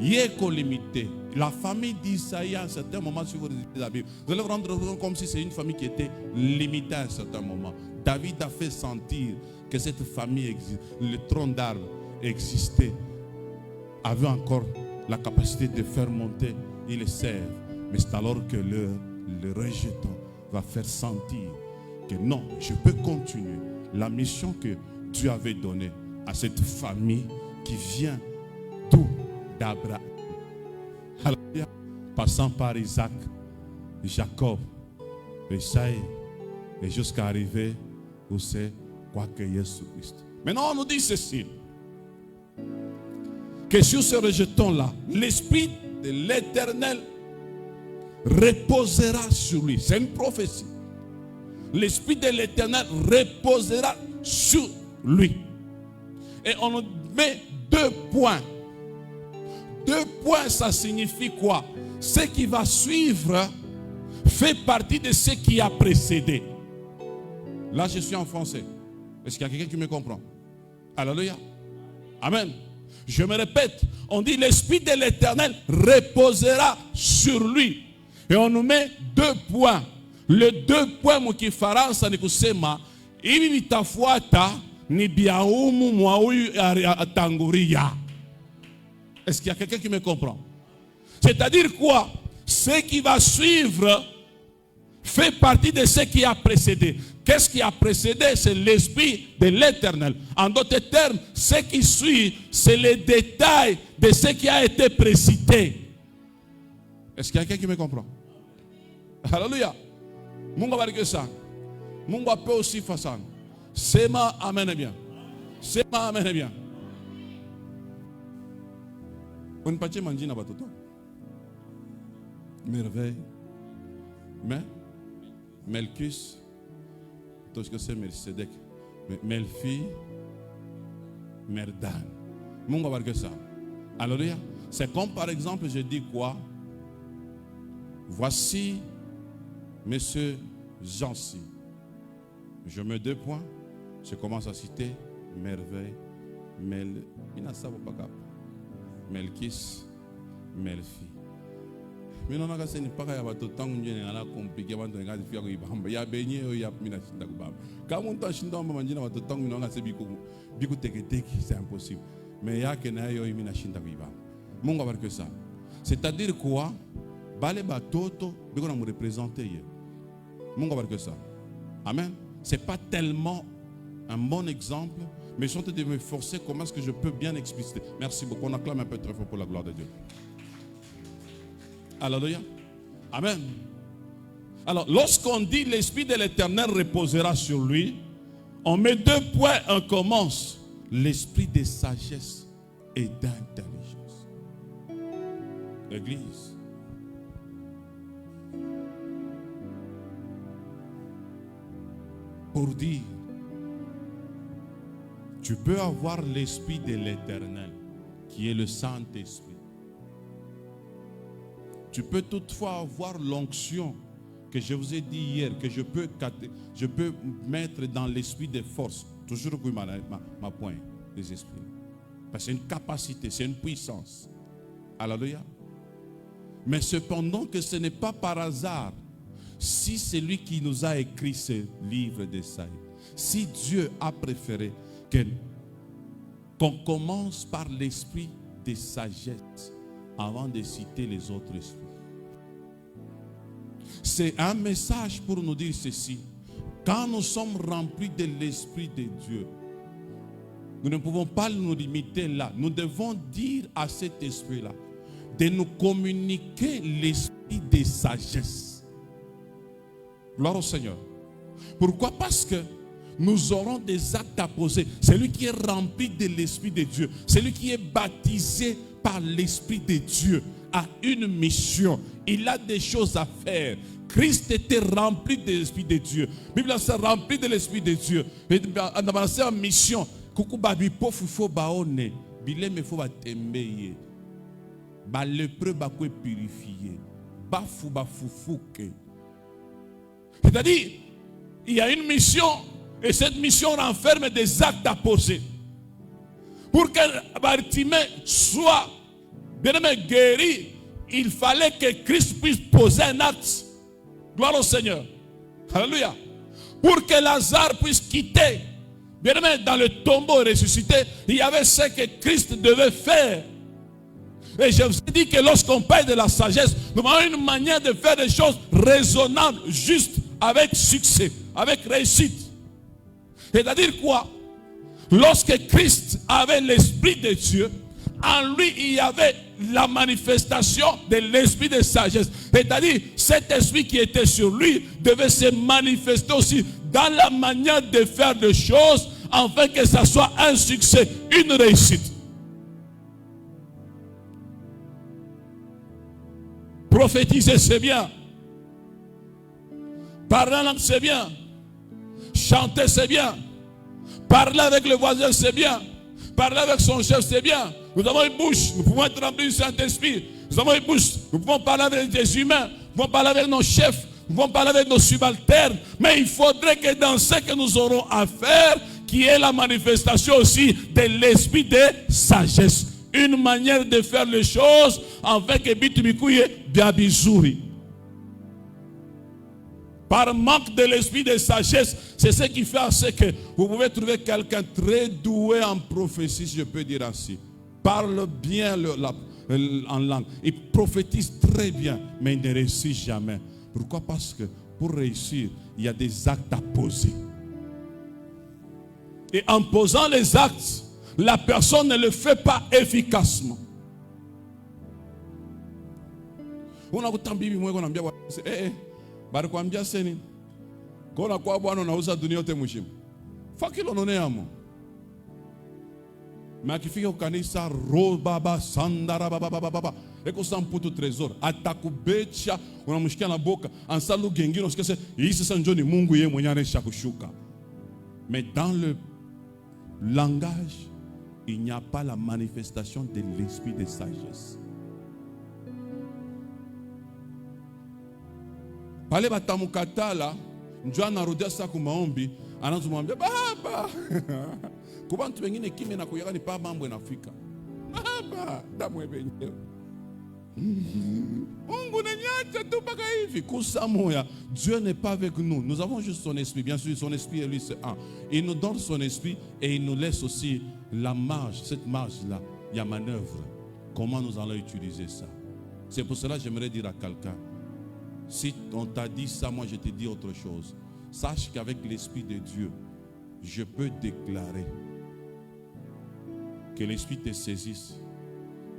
Il est limité. La famille d'Isaïe, à un certain moment, si vous lisez la Bible, vous allez vous rendre compte comme si c'est une famille qui était limitée à un certain moment. David a fait sentir que cette famille existe, le tronc d'arbre existait, avait encore la capacité de faire monter, il le serve. Mais c'est alors que le rejeton va faire sentir que non, je peux continuer la mission que Dieu avait donnée à cette famille qui vient d'où? D'Abraham. Alléluia. Passant par Isaac, Jacob, Esaïe, et jusqu'à arriver où c'est quoi que Jésus-Christ. Maintenant on nous dit ceci, que sur ce rejeton-là, l'Esprit de l'Éternel reposera sur lui. C'est une prophétie. L'Esprit de l'Éternel reposera sur lui. Et on nous met 2 points. 2 points, ça signifie quoi? Ce qui va suivre fait partie de ce qui a précédé. Là, je suis en français. Est-ce qu'il y a quelqu'un qui me comprend? Alléluia. Amen. Je me répète, on dit l'Esprit de l'Éternel reposera sur lui. Et on nous met 2 points. Le 2 points qui faransa ni kusema hivi vitafuata ni biaumu mwa huyu atanguria. Est-ce qu'il y a quelqu'un qui me comprend? C'est-à-dire quoi? Ce qui va suivre fait partie de ce qui a précédé. Qu'est-ce qui a précédé? C'est l'Esprit de l'Éternel. En d'autres termes, ce qui suit, c'est les détails de ce qui a été précité. Est-ce qu'il y a quelqu'un qui me comprend? Alléluia. Mungu abariki sana. Mungu ape sifa sana. Sema amen bien. Sema amen bien. Unipatie manjina batoto. Merveille. Mais Melchus, tout ce que c'est Melchizedek, Melfi, Merdan. Mungu abariki sana. Alléluia. C'est comme par exemple je dis quoi? Voici Monsieur Jancy. Je mets 2 points. Je commence à citer merveille, Melkis, Melfi. Mais non, c'est pas qu'il y a tout temps compliqué. Il y a baigné, il y a mina shinda kubamba. Quand on t'a shinda on manjina wa tout temps on a biku teke c'est impossible. Mais il y a que na yo mina shinda kubamba. Mungu abariki ça. C'est-à-dire quoi? Bale batoto biko na me représenter. Mungu abariki ça. Amen. C'est pas tellement un bon exemple, mais je suis en train de me forcer comment est-ce que je peux bien expliciter. Merci beaucoup. On acclame un peu très fort pour la gloire de Dieu. Alléluia. Amen. Alors, lorsqu'on dit l'Esprit de l'Éternel reposera sur lui, on met 2 points, on commence. L'esprit de sagesse et d'intelligence. Église. Pour dire, tu peux avoir l'Esprit de l'Éternel, qui est le Saint-Esprit. Tu peux toutefois avoir l'onction que je vous ai dit hier, que je peux mettre dans l'esprit des forces. Toujours ma pointe des esprits. Parce que c'est une capacité, c'est une puissance. Alléluia. Mais cependant que ce n'est pas par hasard. Si c'est lui qui nous a écrit ce livre d'Ésaïe, si Dieu a préféré qu'on commence par l'esprit de sagesse avant de citer les autres esprits. C'est un message pour nous dire ceci. Quand nous sommes remplis de l'esprit de Dieu, nous ne pouvons pas nous limiter là. Nous devons dire à cet esprit-là de nous communiquer l'esprit de sagesse. Gloire au Seigneur. Pourquoi? Parce que nous aurons des actes à poser. Celui qui est rempli de l'Esprit de Dieu, celui qui est baptisé par l'Esprit de Dieu, a une mission. Il a des choses à faire. Christ était rempli de l'Esprit de Dieu. La Bible s'est rempli de l'Esprit de Dieu. Il a avancé en mission. Coucou babi pofu fo baone, bileme fo batembeye. Ba lépreux ba kwe purifié. Ba fou ba foufouke. C'est-à-dire, il y a une mission et cette mission renferme des actes à poser. Pour que Bartimée soit bien guéri, il fallait que Christ puisse poser un acte. Gloire au Seigneur. Alléluia. Pour que Lazare puisse quitter, bien dans le tombeau ressuscité, il y avait ce que Christ devait faire. Et je vous ai dit que lorsqu'on parle de la sagesse, nous avons une manière de faire des choses raisonnables, justes, avec succès, avec réussite. C'est-à-dire quoi? Lorsque Christ avait l'Esprit de Dieu, en lui il y avait la manifestation de l'Esprit de sagesse. C'est-à-dire cet esprit qui était sur lui devait se manifester aussi dans la manière de faire des choses afin que ça soit un succès, une réussite. Prophétiser, c'est bien. Parler en langue, c'est bien. Chanter, c'est bien. Parler avec le voisin, c'est bien. Parler avec son chef, c'est bien. Nous avons une bouche, nous pouvons être remplis du Saint-Esprit. Nous avons une bouche, nous pouvons parler avec des humains. Nous pouvons parler avec nos chefs. Nous pouvons parler avec nos subalternes. Mais il faudrait que dans ce que nous aurons à faire, qu'il y ait la manifestation aussi de l'esprit de sagesse. Une manière de faire les choses afin que bitumikuye biabizuri. Par manque de l'esprit de sagesse, c'est ce qui fait à ce que vous pouvez trouver quelqu'un très doué en prophétie, si je peux dire ainsi. Parle bien en langue. Il prophétise très bien, mais il ne réussit jamais. Pourquoi? Parce que pour réussir, il y a des actes à poser. Et en posant les actes, la personne ne le fait pas efficacement. On a autant bibi moi qu'on a bien barikwambia seni kona kwa bwana unauza dunia yote mwishimu fakilo noneamo makifika kanisa roba sandara baba eko samputu trésor atakubecha unamshikia na boka ansalu gengine usikese hii sasa njoni Mungu yeye mwenyewe anaisha kushuka. Mais dans le langage il n'y a pas la manifestation de l'esprit de sagesse. Pale batamukatala njoo anarudia sasa kwa maombi anazomwambia baba kubantu wengine kimya na kuyaga ni pa mambo yanafika baba damu ebenyewe Mungu naniacha tu mpaka hivi kusamoya. Dieu n'est pas avec nous, nous avons juste son esprit. Bien sûr son esprit et lui c'est un. Il nous donne son esprit et il nous laisse aussi la marge, cette marge là il y a manœuvre. Comment nous allons utiliser ça? C'est pour cela que j'aimerais dire à quelqu'un, si on t'a dit ça, moi je te dis autre chose. Sache qu'avec l'Esprit de Dieu, je peux déclarer que l'Esprit te saisisse,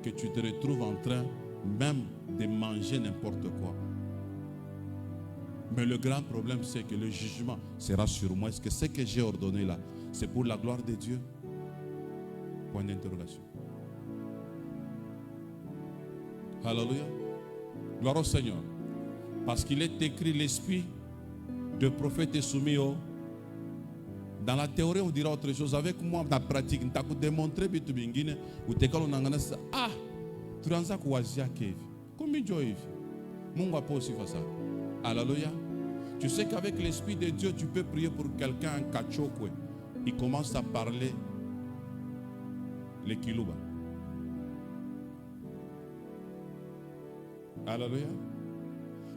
que tu te retrouves en train même de manger n'importe quoi. Mais le grand problème, c'est que le jugement sera sur moi. Est-ce que ce que j'ai ordonné là, c'est pour la gloire de Dieu? Point d'interrogation. Alléluia. Gloire au Seigneur. Parce qu'il est écrit l'esprit de prophète est soumis au. Dans la théorie, on dira autre chose. Avec moi, dans la pratique, on t'a démontré que tu bingine ou t'es quand on a gagné ça. Ah, tu as un sac ou un sac. Combien de jours? Mon va pas aussi faire ça. Alléluia. Tu sais qu'avec l'Esprit de Dieu, tu peux prier pour quelqu'un, un kachokwe. Il commence à parler les kilouba. Alléluia.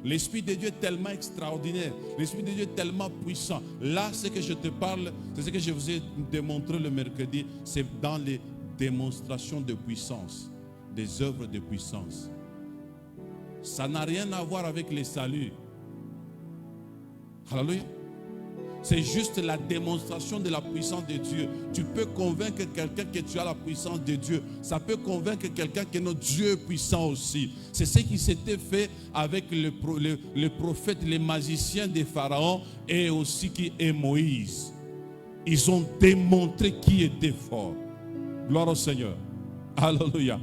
L'Esprit de Dieu est tellement extraordinaire. L'Esprit de Dieu est tellement puissant. Là, ce que je te parle, c'est ce que je vous ai démontré le mercredi. C'est dans les démonstrations de puissance, des œuvres de puissance. Ça n'a rien à voir avec les saluts. Alléluia. C'est juste la démonstration de la puissance de Dieu. Tu peux convaincre quelqu'un que tu as la puissance de Dieu. Ça peut convaincre quelqu'un que notre Dieu est puissant aussi. C'est ce qui s'était fait avec le prophète, les magiciens des pharaons et aussi qui est Moïse. Ils ont démontré qui était fort. Gloire au Seigneur. Alléluia.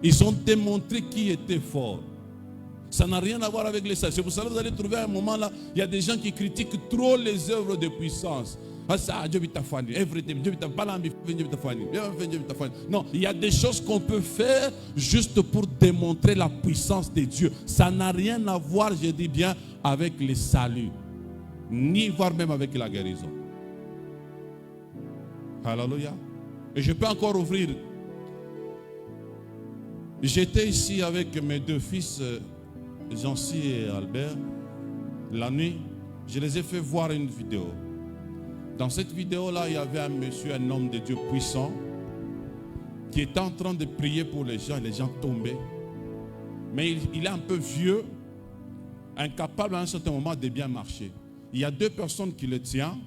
Ils ont démontré qui était fort. Ça n'a rien à voir avec les saints. C'est pour ça que vous allez trouver à un moment là, il y a des gens qui critiquent trop les œuvres de puissance. Non, il y a des choses qu'on peut faire juste pour démontrer la puissance de Dieu. Ça n'a rien à voir, je dis bien, avec les saluts, ni voire même avec la guérison. Alléluia. Et je peux encore ouvrir. J'étais ici avec mes deux fils, Jean-Cy et Albert. La nuit, je les ai fait voir une vidéo. Dans cette vidéo-là, il y avait un monsieur, un homme de Dieu puissant, qui était en train de prier pour les gens, et les gens tombaient. Mais il est un peu vieux, incapable à un certain moment de bien marcher. Il y a deux personnes qui le tiennent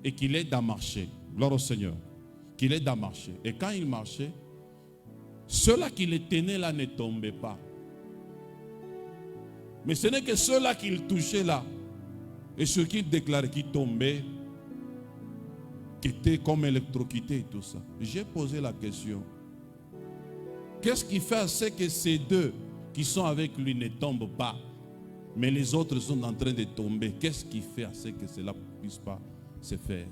et qui l'aident à marcher. Gloire au Seigneur. Qui l'aident à marcher. Et quand il marchait, ceux-là qui le tenaient là ne tombaient pas. Mais ce n'est que ceux-là qu'il touchait là, et ceux qui déclaraient qu'ils tombaient, qui étaient comme électrocutés et tout ça. J'ai posé la question. Qu'est-ce qui fait à ce que ces deux qui sont avec lui ne tombent pas, mais les autres sont en train de tomber? Qu'est-ce qui fait à ce que cela ne puisse pas se faire?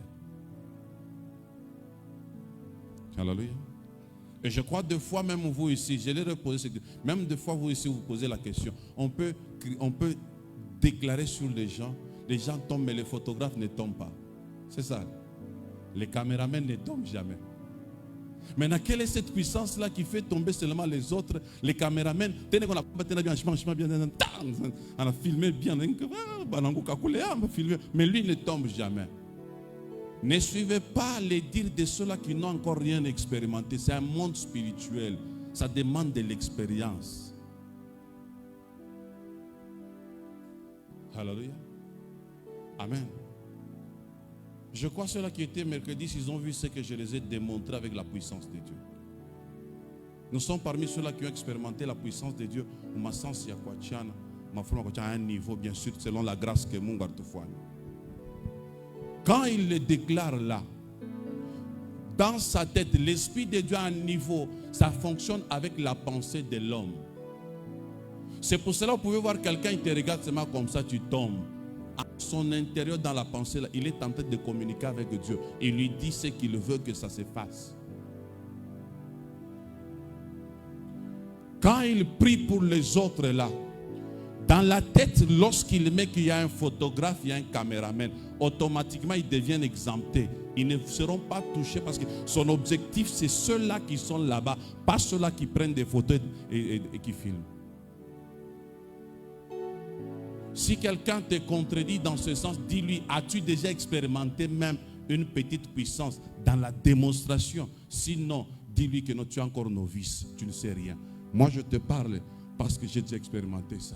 Alléluia. Et je crois deux fois même vous ici, je l'ai reposé, même deux fois vous ici vous posez la question. On peut déclarer sur les gens tombent mais les photographes ne tombent pas. C'est ça. Les caméramans ne tombent jamais. Maintenant, quelle est cette puissance-là qui fait tomber seulement les autres? Les caméramans, on a filmé bien, mais lui ne tombe jamais. Ne suivez pas les dires de ceux-là qui n'ont encore rien expérimenté. C'est un monde spirituel. Ça demande de l'expérience. Alléluia. Amen. Je crois que ceux-là qui étaient mercredi, ils ont vu ce que je les ai démontré avec la puissance de Dieu. Nous sommes parmi ceux-là qui ont expérimenté la puissance de Dieu. Ma sens à un niveau, bien sûr, selon la grâce que mon garde-foi. Quand il le déclare là, dans sa tête, l'Esprit de Dieu a un niveau, ça fonctionne avec la pensée de l'homme. C'est pour cela que vous pouvez voir quelqu'un, il te regarde seulement comme ça, tu tombes. À son intérieur, dans la pensée, là, il est en train de communiquer avec Dieu. Il lui dit ce qu'il veut que ça se fasse. Quand il prie pour les autres là, dans la tête, lorsqu'il met qu'il y a un photographe, il y a un caméraman, automatiquement ils deviennent exemptés. Ils ne seront pas touchés parce que son objectif, c'est ceux-là qui sont là-bas, pas ceux-là qui prennent des photos et qui filment. Si quelqu'un te contredit dans ce sens, dis-lui, as-tu déjà expérimenté même une petite puissance dans la démonstration? Sinon, dis-lui que non, tu es encore novice, tu ne sais rien. Moi, je te parle parce que j'ai déjà expérimenté ça.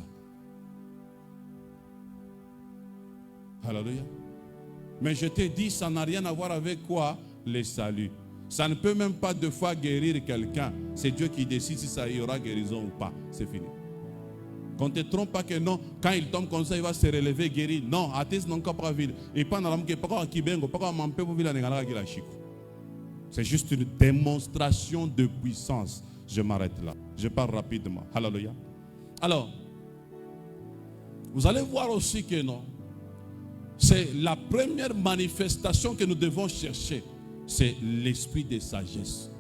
Alléluia. Mais je te dis, ça n'a rien à voir avec quoi? Les saluts. Ça ne peut même pas deux fois guérir quelqu'un. C'est Dieu qui décide si ça y aura guérison ou pas. C'est fini. Qu'on ne te trompe pas que non, quand il tombe comme ça, il va se relever, guérir. Non, c'est juste une démonstration de puissance. Je m'arrête là. Je parle rapidement. Alléluia. Alors, vous allez voir aussi que non. C'est la première manifestation que nous devons chercher. C'est l'esprit de sagesse.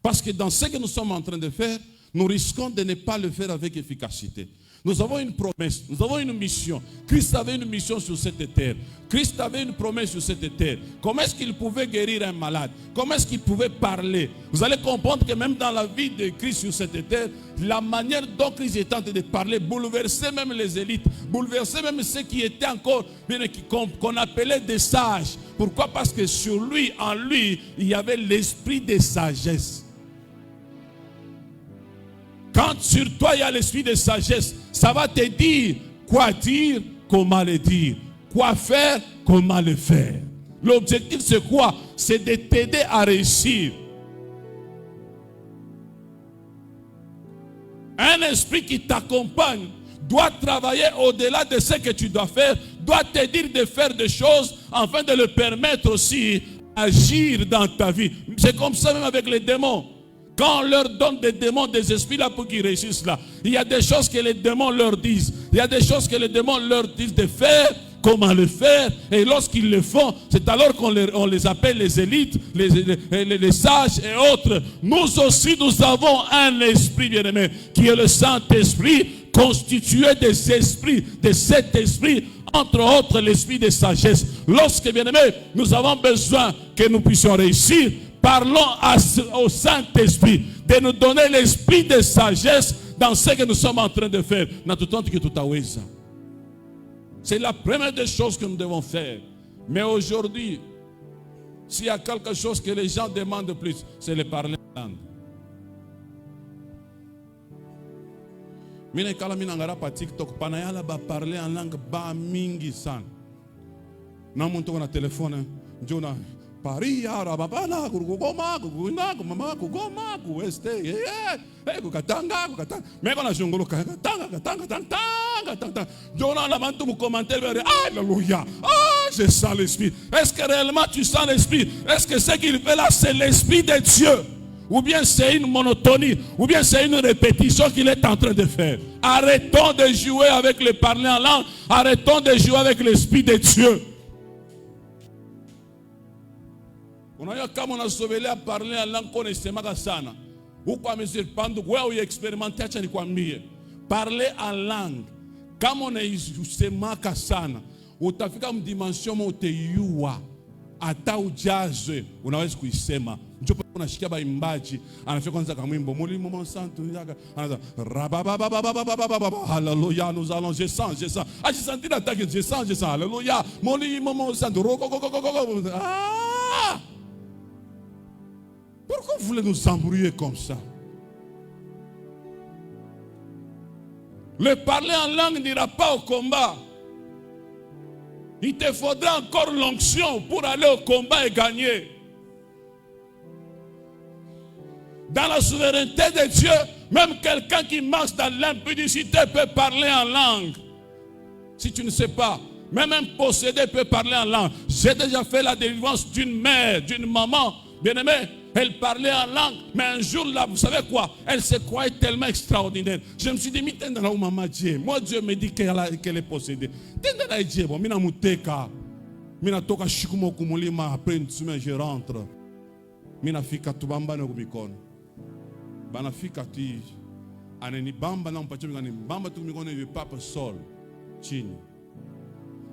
Parce que dans ce que nous sommes en train de faire, nous risquons de ne pas le faire avec efficacité. Nous avons une promesse, nous avons une mission. Christ avait une mission sur cette terre. Christ avait une promesse sur cette terre. Comment est-ce qu'il pouvait guérir un malade? Comment est-ce qu'il pouvait parler? Vous allez comprendre que même dans la vie de Christ sur cette terre, la manière dont Christ est en train de parler bouleversait même les élites, bouleversait même ceux qui étaient encore, qu'on appelait des sages. Pourquoi? Parce que sur lui, en lui, il y avait l'esprit de sagesse. Quand sur toi il y a l'esprit de sagesse, ça va te dire, comment le dire. Quoi faire, comment le faire. L'objectif c'est quoi? C'est de t'aider à réussir. Un esprit qui t'accompagne doit travailler au-delà de ce que tu dois faire, doit te dire de faire des choses afin de le permettre aussi d'agir dans ta vie. C'est comme ça même avec les démons. Quand on leur donne des démons, des esprits là pour qu'ils réussissent là, il y a des choses que les démons leur disent. Il y a des choses que les démons leur disent de faire, comment le faire. Et lorsqu'ils le font, c'est alors qu'on les appelle les élites, les sages et autres. Nous aussi, nous avons un esprit bien-aimé, qui est le Saint-Esprit, constitué des esprits, de cet esprit, entre autres l'esprit de sagesse. Lorsque, bien-aimé, nous avons besoin que nous puissions réussir, parlons au Saint-Esprit de nous donner l'esprit de sagesse dans ce que nous sommes en train de faire. C'est la première des choses que nous devons faire. Mais aujourd'hui, s'il y a quelque chose que les gens demandent de plus, c'est le parler en langue. Mina kala mina ngara pa TikTok panayala ba parler en langue ba mingi san. Na monto na téléphone jona Paris arababala kugoma kuguna mama kugoma kueste kukatanga mais quand la jongolo tanga jona la mantu mu commentaire alléluia. Je sens l'esprit. Est-ce que réellement tu sens l'esprit? Est-ce que ce qu'il fait là c'est l'esprit de Dieu? Ou bien c'est une monotonie, ou bien c'est une répétition qu'il est en train de faire. Arrêtons de jouer avec le parler en langue, arrêtons de jouer avec l'esprit de Dieu. On a comme on a sauvé à parler en langue qu'on est sana. Ou quoi monsieur Pandou, ouais, expérimenté à quoi mieux. Parler en langue, comme on est semaka sana, ou t'as fait comme dimension où te yuwa, ata ujaze, unaweza kuisema. Njopo unashikia baimbaji, anafika kwanza kama wimbo mulimo monsanto yaka, anaza rabababababababababa, hallelujah, nous allons, je sens. Ah, je sens l'attaque, je sens, hallelujah, mulimo monsanto, rokokokokokoko. Ah! Pourquoi vous voulez nous embrouiller comme ça? Le parler en langue n'ira pas au combat. Il te faudra encore l'onction pour aller au combat et gagner. Dans la souveraineté de Dieu, même quelqu'un qui marche dans l'impudicité peut parler en langue. Si tu ne sais pas, même un possédé peut parler en langue. J'ai déjà fait la délivrance d'une mère, d'une maman, bien-aimée. Elle parlait en langue, mais un jour là, vous savez quoi? Elle se croyait tellement extraordinaire. Je me suis dit, moi Dieu me dit qu'elle est possédée. Après une semaine, je rentre. Banafika ti aneni bamba na mpacho ngani bamba tu mikone ye papa sol chini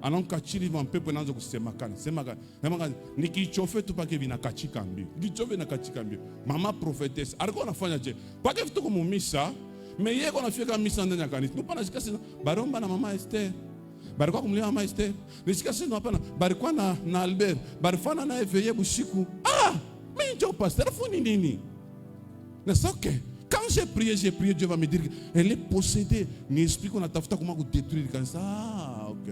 anonka chini va mpepo naanza kusema kana nikichofe tu pake vina kachika mbio nikichofe na kachika mbio mama prophetess alikuwa anafanya je pake vitu kama misa mais yeye kwa nafika misa ndani ya kanisa tupana shikasi baromba na mama Esther barikuwa kumlia mama Esther nishikasi no hapana barikuwa na Albert barifana na eveye bushiku mais ndio pasteur funi nini. C'est ok. Quand j'ai prié, Dieu va me dire qu'elle est possédée. N'explique qu'on a tafuta comment détruire. Ok.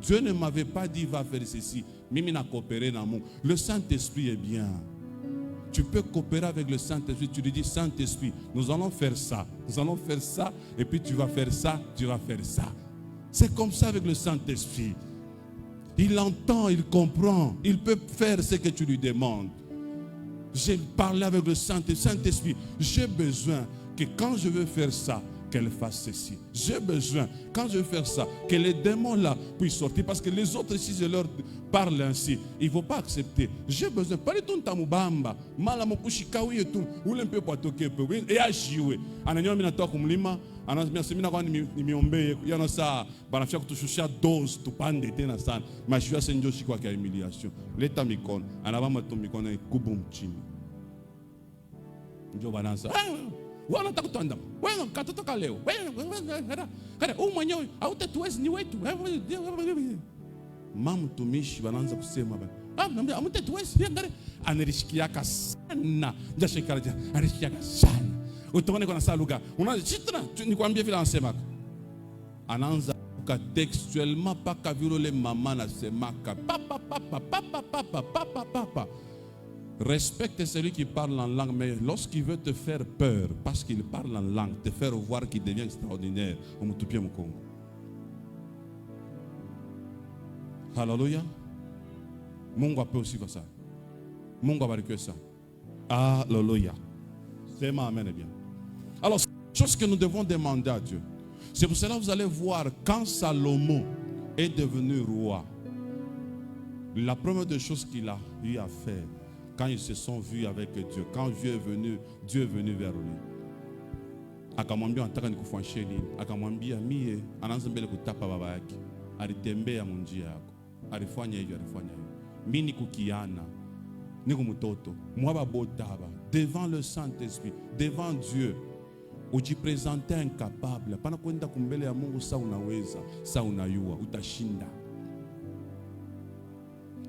Dieu ne m'avait pas dit va faire ceci. Mimi n'a coopéré dans mon. Le Saint-Esprit est bien. Tu peux coopérer avec le Saint-Esprit. Tu lui dis Saint-Esprit, nous allons faire ça. Nous allons faire ça. Et puis tu vas faire ça. Tu vas faire ça. C'est comme ça avec le Saint-Esprit. Il entend, il comprend. Il peut faire ce que tu lui demandes. J'ai parlé avec le Saint-Esprit. J'ai besoin que quand je veux faire ça, qu'elle fasse ceci. J'ai besoin, quand je vais faire ça, que les démons là puissent sortir. Parce que les autres, si je leur parle ainsi, ils ne vont pas accepter. J'ai besoin, pas de tout tamubamba, malamopushi kawi et tout, ou l'impe poitoke peu, et à jouer. Ananyo minato kumlima, ananyo mina kwa ni miombe, yana sa, banafia kutushusha dose, tupande tena sana. Mashua senjo shikwa kia humiliation. Leta mikon, anabama to mikon e kubum chini. Njo banansa. Wana takutanda. Wewe katotoka leo. Wewe mwenyewe hautatuwezi ni wetu. Mama mtumishi wanaanza kusema bana. Hamtatuwezi. Anirishikiaka sana. Njashikaraja. Anirishikiaka sana. Utaone kwa nasa lugha. Unaona chitra nikwambie vile anasema. Anaanza ka textuellement paka vile mama anasemaka. Papa. Respecte celui qui parle en langue, mais lorsqu'il veut te faire peur, parce qu'il parle en langue, te faire voir qu'il devient extraordinaire, on me touche mon Congo. Alléluia. Mungu peut aussi faire ça. Mungu va que ça. Alléluia. C'est ma amen bien. Alors, chose que nous devons demander à Dieu. C'est pour cela que vous allez voir quand Salomon est devenu roi, la première des choses qu'il a eu à faire, quand ils se sont vus avec Dieu, quand Dieu est venu vers lui. Akamwambia anataka nikufuashie nini? Akamwambia mie anaanza mbele kutapa baba yake. Alitembea munjia yako. Alifanya hivyo. Mimi nikukiana. Niko mtoto. Mwaba botaba devant le Saint-Esprit, devant Dieu. Ujipresente incapable. Pana kwenda kumbele ya Mungu sa unaweza, sa unayua, utashinda.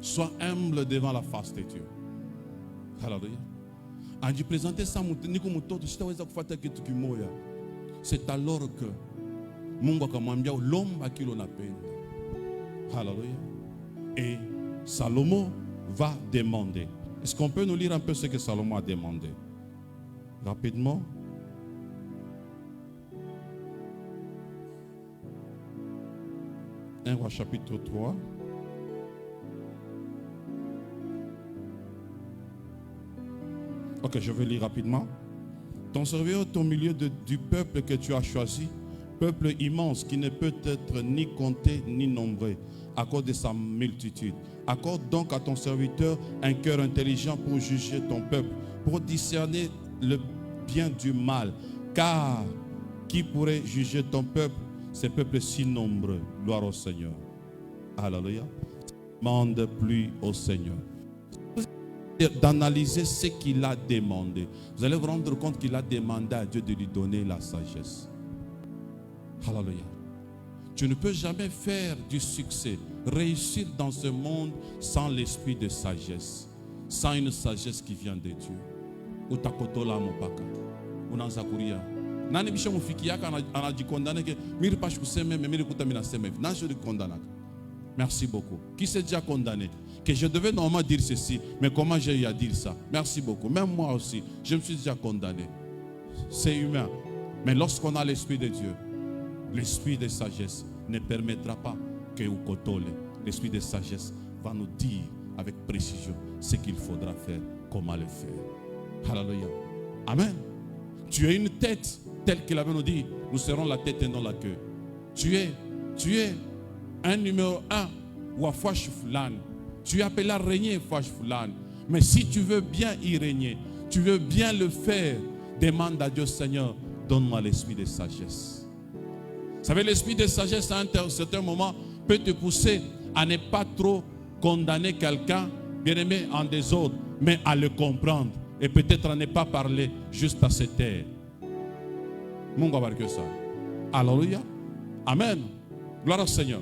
Sois humble devant la face de Dieu. Alléluia. Anji présenter ça niko mtoto sitaweza kufuata kitu kimoya. C'est alors que Mungu akamwambia lomba kilo napenda. Alléluia. Et Salomon va demander. Est-ce qu'on peut nous lire un peu ce que Salomon a demandé? Rapidement. Un roi chapitre 3. Ok, je vais lire rapidement. Ton serviteur est au milieu du peuple que tu as choisi, peuple immense qui ne peut être ni compté ni nombré à cause de sa multitude. Accorde donc à ton serviteur un cœur intelligent pour juger ton peuple, pour discerner le bien du mal. Car qui pourrait juger ton peuple, ces peuples si nombreux? Gloire au Seigneur. Alléluia. Demande plus au Seigneur d'analyser ce qu'il a demandé. Vous allez vous rendre compte qu'il a demandé à Dieu de lui donner la sagesse. Alléluia. Tu ne peux jamais faire du succès, réussir dans ce monde sans l'esprit de sagesse, sans une sagesse qui vient de Dieu. Utakotola mopaka, unanzakuria. Nani bisho mufikiaka anajikondane ke miri pash kuseme miri kutamina seme. Nani je condamne. Merci beaucoup. Qui s'est déjà condamné? Que je devais normalement dire ceci, mais comment j'ai eu à dire ça? Merci beaucoup. Même moi aussi, je me suis déjà condamné. C'est humain. Mais lorsqu'on a l'esprit de Dieu, l'esprit de sagesse ne permettra pas que vous cotole. L'esprit de sagesse va nous dire avec précision ce qu'il faudra faire, comment le faire. Alléluia. Amen. Tu as une tête telle qu'il avait nous dit, nous serons la tête et non la queue. Tu es un numéro 1 ou à Fouach Fulani. Tu es appelé à régner Fouach Fulani. Mais si tu veux bien y régner, tu veux bien le faire, demande à Dieu, Seigneur, donne-moi l'esprit de sagesse. Vous savez, l'esprit de sagesse à un certain moment peut te pousser à ne pas trop condamner quelqu'un, bien aimé, en désordre, mais à le comprendre. Et peut-être à ne pas parler, juste à se taire. Mungu abariki ça. Alléluia. Amen. Gloire au Seigneur.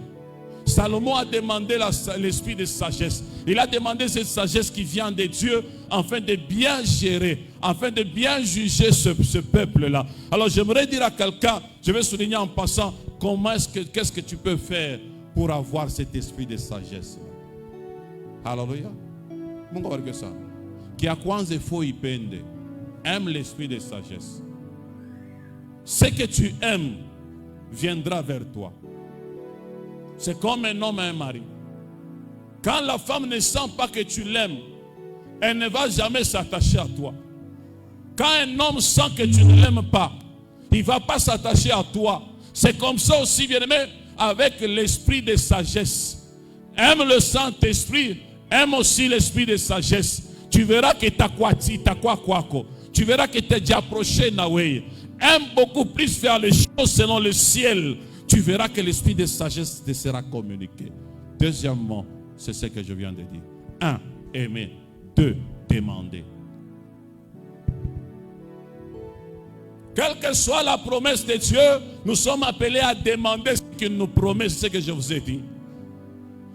Salomon a demandé l'esprit de sagesse. Il a demandé cette sagesse qui vient de Dieu afin de bien gérer, afin de bien juger ce peuple-là. Alors j'aimerais dire à quelqu'un, je vais souligner en passant, qu'est-ce que tu peux faire pour avoir cet esprit de sagesse. Alléluia. Mungu abariki ça. Qui a kwanza faut y pende. Aime l'esprit de sagesse. Ce que tu aimes viendra vers toi. C'est comme un homme et un mari. Quand la femme ne sent pas que tu l'aimes, elle ne va jamais s'attacher à toi. Quand un homme sent que tu ne l'aimes pas, Il ne va pas s'attacher à toi. C'est comme ça aussi, bien-aimé, avec l'esprit de sagesse. Aime le Saint-Esprit, aime aussi l'esprit de sagesse. Tu verras que tu verras que tu es déjà approché, Naoué. Aime beaucoup plus faire les choses selon le ciel. Tu verras que l'esprit de sagesse te sera communiqué. Deuxièmement, c'est ce que je viens de dire. 1, aimer. 2, demander. Quelle que soit la promesse de Dieu, nous sommes appelés à demander ce qu'il nous promet, ce que je vous ai dit.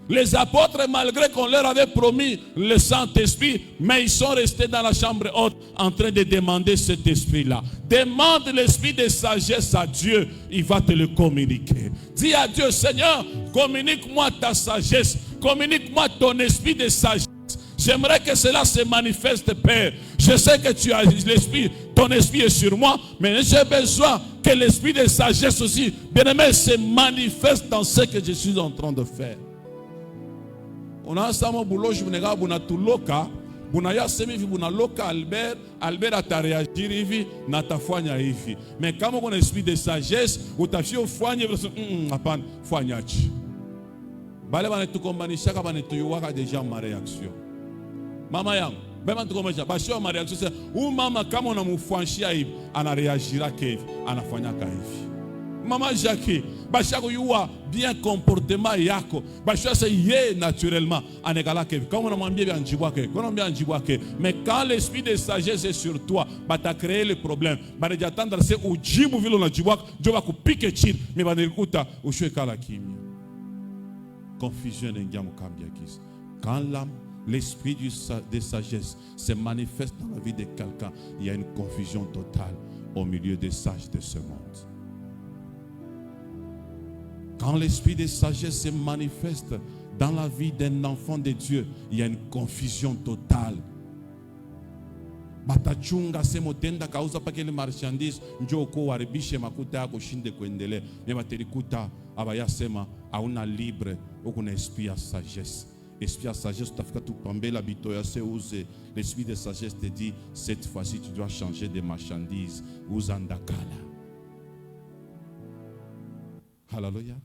Les apôtres, malgré qu'on leur avait promis le Saint-Esprit, mais ils sont restés dans la chambre haute en train de demander cet esprit-là. Demande l'esprit de sagesse à Dieu, il va te le communiquer. Dis à Dieu, Seigneur, communique-moi ta sagesse, communique-moi ton esprit de sagesse. J'aimerais que cela se manifeste, Père. Je sais que tu as l'esprit, ton esprit est sur moi, mais j'ai besoin que l'esprit de sagesse aussi, bien-aimé, se manifeste dans ce que je suis en train de faire. On a ensemble boulot, je me regarde, on a tout loca, on a semi, on a loca Albert a ta réagi, ivi, n'a ta foigna ivi. Mais quand on a l'esprit de sagesse, ou ta fille au foigné, apan foignachi. Balé va tout comme chaque va tout yoga déjà ma réaction. Mama yang, même en tout comme ça, parce que ma réaction c'est ou maman comme on a mon foigné ivi, on a réagira que on a foigna ivi. Maman Jackie, Bachako Youa, bien comportement yako, Bachako c'est yé naturellement, en égala que, comme on a bien en Djibouake, mais quand l'esprit de sagesse est sur toi, bah t'as créé le problème, bah déjà attendre c'est au Djibou ville on a Djibouak, Dieu va couper que tire, mais bah n'écoute, au chouekala kimi. Confusion n'engamu kambia kis. Quand l'âme, l'esprit de sagesse se manifeste dans la vie de quelqu'un, il y a une confusion totale au milieu des sages de ce monde. Quand l'esprit de sagesse se manifeste dans la vie d'un enfant de Dieu, il y a une confusion totale. Batachunga se motenda kauza pakele marchandise njoko waribishe makuta yako shinde kuendele ne baterikuta abaya sema auna libre okuna esprit à sagesse. Esprit à sagesse tafika tu pambela bitoya se use. L'esprit de sagesse te dit cette fois-ci tu dois changer de marchandise uzandakala. Hallelujah.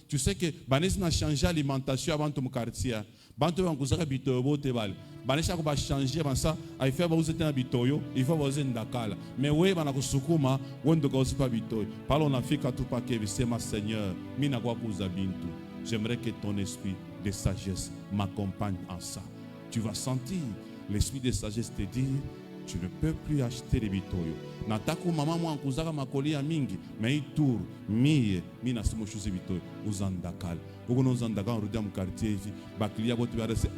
Tu sais que Banesi n'a changé l'alimentation avant ton quartier. Bantu va kuzaka bitoyo tebal. Banesi va changer avant ça. Il faut vous êtes un bitoyo, il faut vous êtes dakala. Mais oui, bana kusukuma, wendo gosi pa bitoyo. Parlons en Afrique tout pas que c'est ma Seigneur. Mina kwa kuzabintu. J'aimerais que ton esprit de sagesse m'accompagne en ça. Tu vas sentir l'esprit de sagesse te dire. Tu ne peux plus acheter des bitoyo. Nataku maman moi kuzaka makoli ya mingi, mais il tour mi na simo chose bitoyo uzandakal. Uko uzandakal rudi mu quartier hivi, baklia bote barese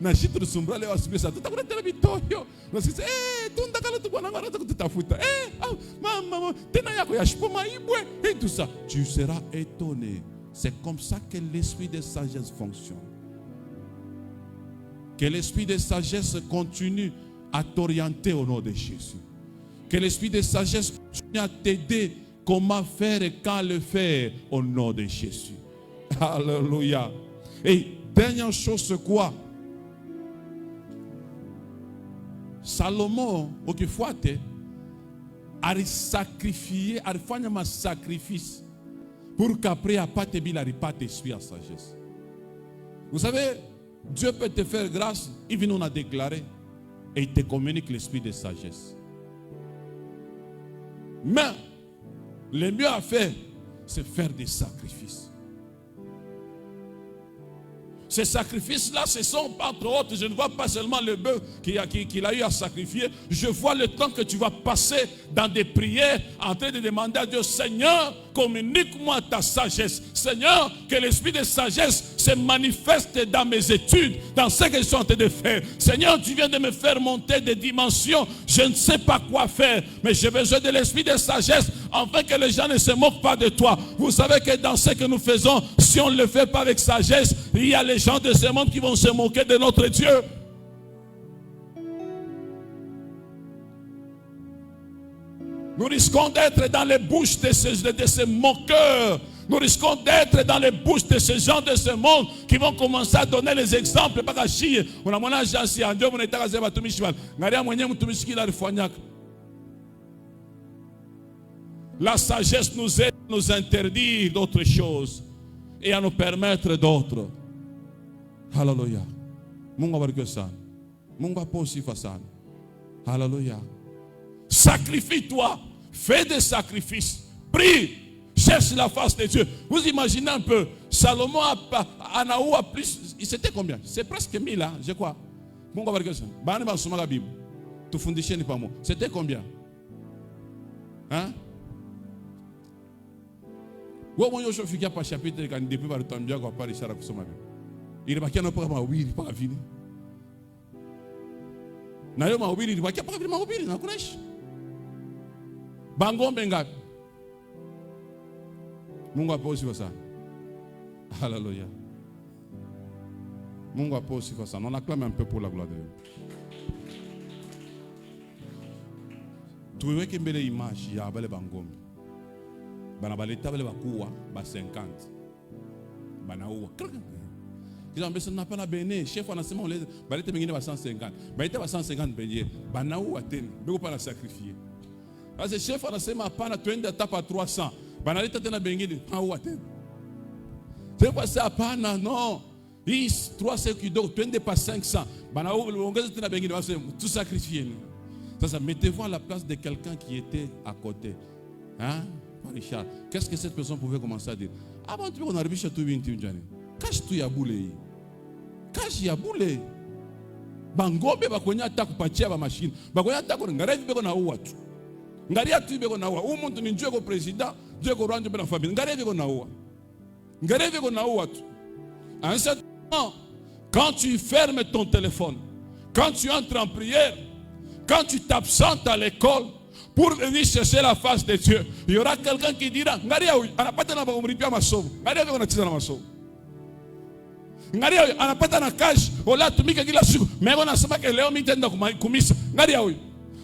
na jitu sumbra leo asibesa tutakuna tena bitoyo. Na sisi tundakala tu bwana ngara tutafuta. Mama tena yako ya shipoma ibwe et tout ça. Tu seras étonné. C'est comme ça que l'esprit de sagesse fonctionne. Que l'esprit de sagesse continue à t'orienter au nom de Jésus. Que l'esprit de sagesse continue à t'aider comment faire et quand le faire au nom de Jésus. Alléluia. Et dernière chose, c'est quoi? Salomon, au qui faut a sacrifié, a fait un sacrifice pour qu'après, à pas te bila, pas t'esprit à sagesse. Vous savez, Dieu peut te faire grâce, il vient nous a déclaré. Et il te communique l'esprit de sagesse. Mais le mieux à faire, c'est faire des sacrifices. Ces sacrifices-là, ce sont entre autres, je ne vois pas seulement le bœuf qu'il a eu à sacrifier, je vois le temps que tu vas passer dans des prières en train de demander à Dieu, Seigneur, communique-moi ta sagesse. Seigneur, que l'esprit de sagesse se manifeste dans mes études, dans ce que je suis en train de faire. Seigneur, tu viens de me faire monter des dimensions, je ne sais pas quoi faire, mais j'ai besoin de l'esprit de sagesse, afin que les gens ne se moquent pas de toi. Vous savez que dans ce que nous faisons, si on ne le fait pas avec sagesse, il y a les gens de ce monde qui vont se moquer de notre Dieu. Nous risquons d'être dans les bouches de ces moqueurs. Nous risquons d'être dans les bouches de ces gens de ce monde qui vont commencer à donner les exemples. On a mon agence, La sagesse nous aide à nous interdire d'autres choses et à nous permettre d'autres. Alléluia. Mungu abariki sana. Mungu aposifa sana. Alléluia. Sacrifie-toi. Fais des sacrifices. Prie. Cherche la face de Dieu. Vous imaginez un peu. Salomon a plus. C'était combien? C'est presque 1000 ans, je crois. Mungu abariki sana. Bani basoma la Bible. Tufundisheni pamoja. C'était combien? Hein? Wewe mwenyewe ushofikia pa chapitre kan depuis par tambia kwa pale ishara kusoma Biblia. Ilibakia na paka mahubiri paka vile. Na leo mahubiri ilibakia paka vile mahubiri na kureshi. Bangombe ngapi? Mungu apewe sifa sana. Hallelujah. Mungu apewe sifa sana. On acclame un peu pour la gloire de Dieu. Tuweke mbele image ya bale bangombe. Bana baleta bale bakuwa ba 50. Banaua. Kila mbese na pana bene, chef anasema on baleta mengine ba 150. Baleta ba 150 benye. Banaua tena. Beko pana sacrifier. Parce que chef anasema hapana twende atapa 300. Banaleta tena bengine, banaua tena. C'est pas ça hapana non. Hii 300 kidogo twende pa 500. Banaongeza tena bengine basi tout sacrifier. Ça, mettez-vous à la place de quelqu'un qui était à côté. Hein? Richard, qu'est-ce que cette personne pouvait commencer à dire? Avant tout, on arrive chez tout le monde. Cache tout yaboulé. Cache yaboulé. Bangobe bakonya attaque patia ba machine. Bakonya attaque ngarevi beko na uwa tu. Ngaria tu beko na uwa. Umuntu ni Dieu ko président, Dieu ko rwanje bena famille. Ngarevi beko na uwa. Ngarevi beko na uwa tu. À un certain moment, quand tu fermes ton téléphone, quand tu entres en prière, quand tu t'absentes à l'école pour venir chercher la face de Dieu, il y aura quelqu'un qui dira Ngaria oui, anapata na kumripia masomo. Ngaria wewe unacheza na masomo. Ngaria anapata na cash, wala tumika kila siku. Mais on nasema que leo mitenda kumisa. Ngaria oui.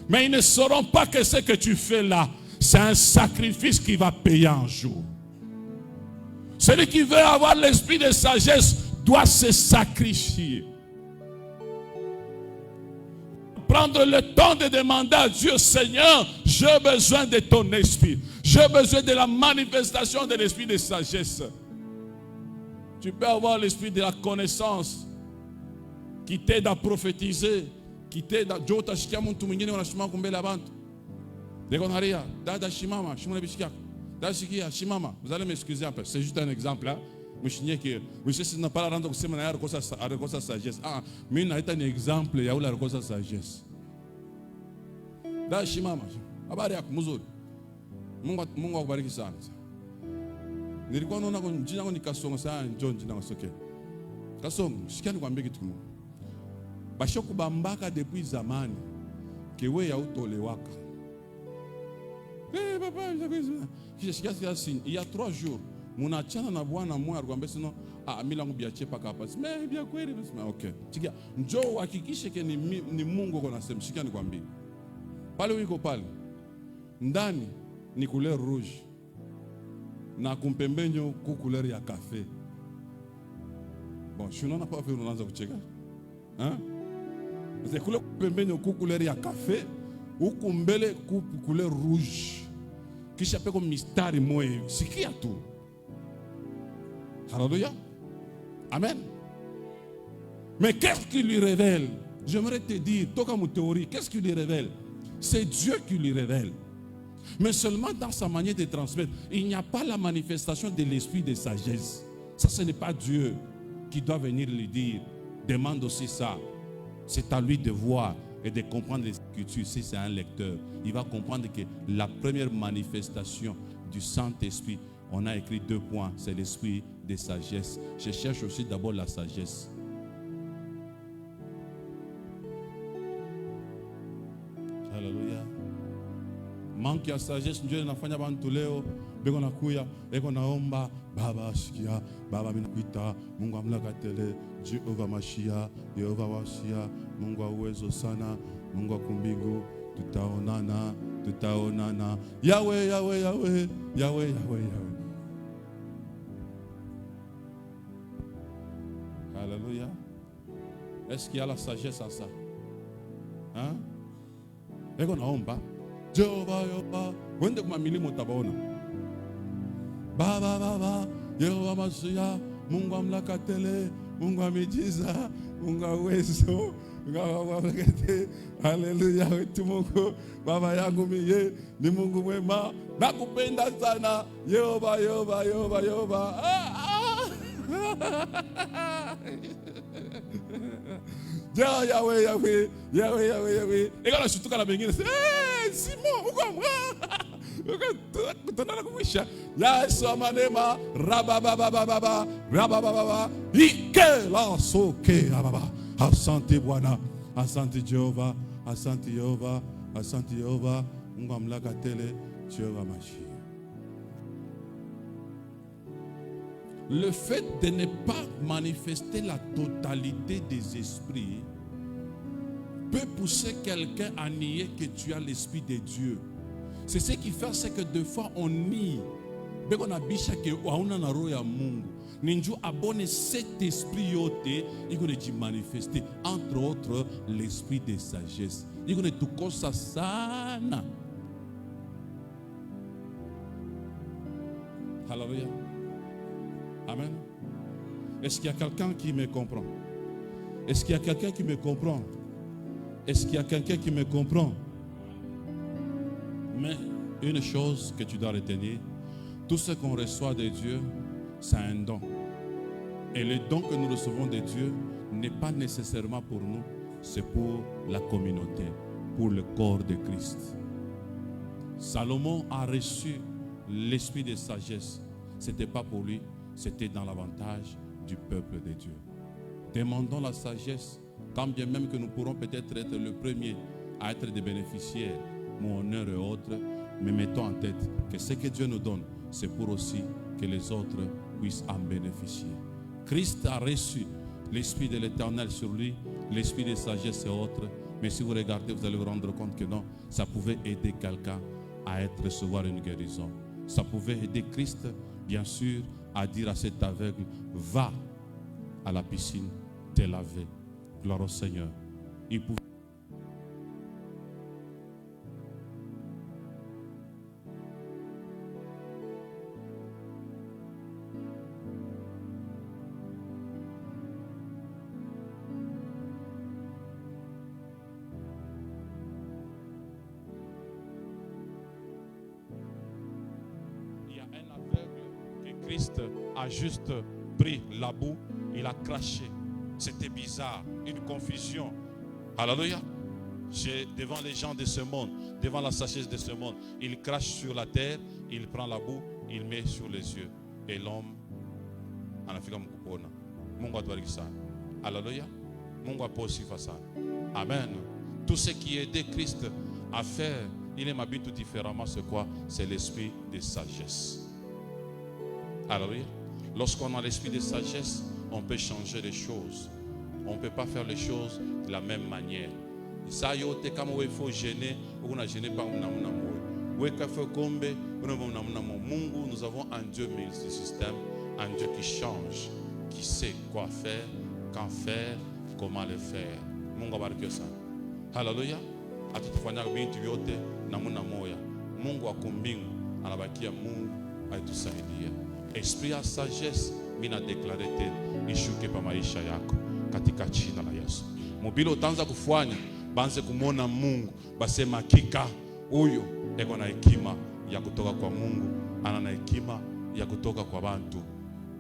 Mais ils ne sauront pas que ce que tu fais là, c'est un sacrifice qui va payer un jour. Celui qui veut avoir l'esprit de sagesse doit se sacrifier. Prendre le temps de demander à Dieu, Seigneur, j'ai besoin de ton esprit. J'ai besoin de la manifestation de l'esprit de sagesse. Tu peux avoir l'esprit de la connaissance qui t'aide à prophétiser, qui t'aide à... Vous allez m'excuser un peu, c'est juste un exemple. Monsieur n'a pas la rendre aussi manière à sa sagesse. Ah, mais il a été un exemple, il y a eu la sa sagesse. Da shimama, habari yako mzuri. Mungu akubariki sana. Nilikuwa naona jina langu ni Kasongo sana, njoo jina langu soke. Kasongo, sikia nikwambie kitu kimoja. Bashoku bambaka depuis zamani kewe ya utolewaka. Papa, il y a 3 jours. Munachana na bwana mmoja alikwambia sino milango biache paka hapa. Sema bia kweli basi okay. Sikia, njoo hakikishe ke ni Mungu uko nasema. Sikia nikwambie. Pale wiko pale. Ndani ni couleur rouge. Na kumpembenyo ku couleur ya café. Bon, je n'en ai pas fait unaanza kucheka. Hein? C'est couleur pembenyo ku couleur ya café ou kumbele ku couleur rouge. Kisha peko mistari moyo. Sikia tu. Alléluia. Amen. Mais qu'est-ce qui lui révèle? J'aimerais te dire, toka mu théorie, qu'est-ce qui lui révèle? C'est Dieu qui lui révèle. Mais seulement dans sa manière de transmettre, il n'y a pas la manifestation de l'esprit de sagesse. Ça, ce n'est pas Dieu qui doit venir lui dire, demande aussi ça. C'est à lui de voir et de comprendre les Écritures. Si c'est un lecteur, il va comprendre que la première manifestation du Saint-Esprit, on a écrit 2 points, c'est l'esprit de sagesse. Je cherche aussi d'abord la sagesse. Alléluia. Manque ya sagesse ndio inafanya bantu leo beko nakuya beko naomba baba sikia baba mimi nakuita Mungu amlaka tele Jehova Mashia Yehova Washia Mungu wa uwezo sana Mungu wa kumbingu tutaonana Yahweh Yahweh Yahweh Yahweh Yahweh Yahweh. Alléluia. Est-ce qu'il y a la sagesse à ça? Hein? Beko naomba Jehova, Jehova. Wende kuma milimo tabaona. Baba, Baba, Yehova Mashiach, Mungu amlakatele, Mungu amijiza, Mungu awezo, Mungu amlakate. Haleluya, wetu Mungu, Baba yangu miye, ni Mungu mwema, nakupenda sana, Yehova, Yehova, Yehova, Yehova. Yahweh, Yahweh, Yahweh, Yahweh, Yahweh. Et quand on se tourne à la bengine, c'est Simon, pourquoi moi? Yes, amanema, rabababababa, rababababa, ike la soke, rababa. Asante Bwana, asante Jehova, asante Yehova, asante Yehova, ungamlaka tele, Jehova Mashiach. Le fait de ne pas manifester la totalité des esprits peut pousser quelqu'un à nier que tu as l'esprit de Dieu. C'est ce qui fait, c'est que des fois on nie. Beko na bisha ke wauna na roho ya Mungu. Ninju abone cet esprit yote, il connaît d'y manifester, entre autres l'esprit de sagesse. Il connaît tout comme ça sana. Alléluia. Amen. Est-ce qu'il y a quelqu'un qui me comprend? Est-ce qu'il y a quelqu'un qui me comprend? Est-ce qu'il y a quelqu'un qui me comprend? Mais une chose que tu dois retenir, tout ce qu'on reçoit de Dieu, c'est un don. Et le don que nous recevons de Dieu n'est pas nécessairement pour nous, c'est pour la communauté, pour le corps de Christ. Salomon a reçu l'esprit de sagesse. Ce n'était pas pour lui, c'était dans l'avantage du peuple de Dieu. Demandons la sagesse, quand bien même que nous pourrons peut-être être le premier à être des bénéficiaires, mon honneur et autres, mais mettons en tête que ce que Dieu nous donne, c'est pour aussi que les autres puissent en bénéficier. Christ a reçu l'esprit de l'Éternel sur lui, l'esprit de sagesse et autres, mais si vous regardez, vous allez vous rendre compte que non, ça pouvait aider quelqu'un à recevoir une guérison. Ça pouvait aider Christ, bien sûr, à dire à cet aveugle, va à la piscine te laver. Gloire au Seigneur. Il pouvait Christ a juste pris la boue, il a craché. C'était bizarre, une confusion. Alléluia. Devant les gens de ce monde, devant la sagesse de ce monde, il crache sur la terre, il prend la boue, il met sur les yeux. Et l'homme, en Afrique, Mungu atubariki sana. Alléluia. Mungu aposifa sana. Amen. Tout ce qui aidait Christ à faire, il m'habite tout différemment, c'est quoi? C'est l'esprit de sagesse. Alléluia. Lorsqu'on a l'esprit de sagesse, on peut changer les choses. On ne peut pas faire les choses de la même manière. Ça y est, comme il faut gêner, on a gêné par Mungu, nous avons un Dieu multisystème, un Dieu qui change, qui sait quoi faire, quand faire, comment le faire. Mungu bariki sana. Hallelujah. Atutufanya bintu vyote namna moja. Mungu akumbingu anabakia Mungu aitusaidia. Esprit ya sagesse mina declare tena ishuke pa maisha yako katika jina la Yesu. Mobile utaanza kufanya banze kumwona Mungu, basema hakika huyo eko na hekima ya kutoka kwa Mungu, ana na hekima ya kutoka kwa bantu.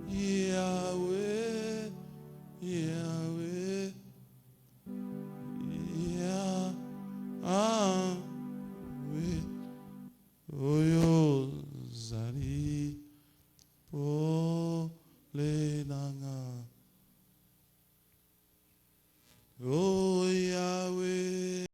Yahweh, Yahweh, Yahweh.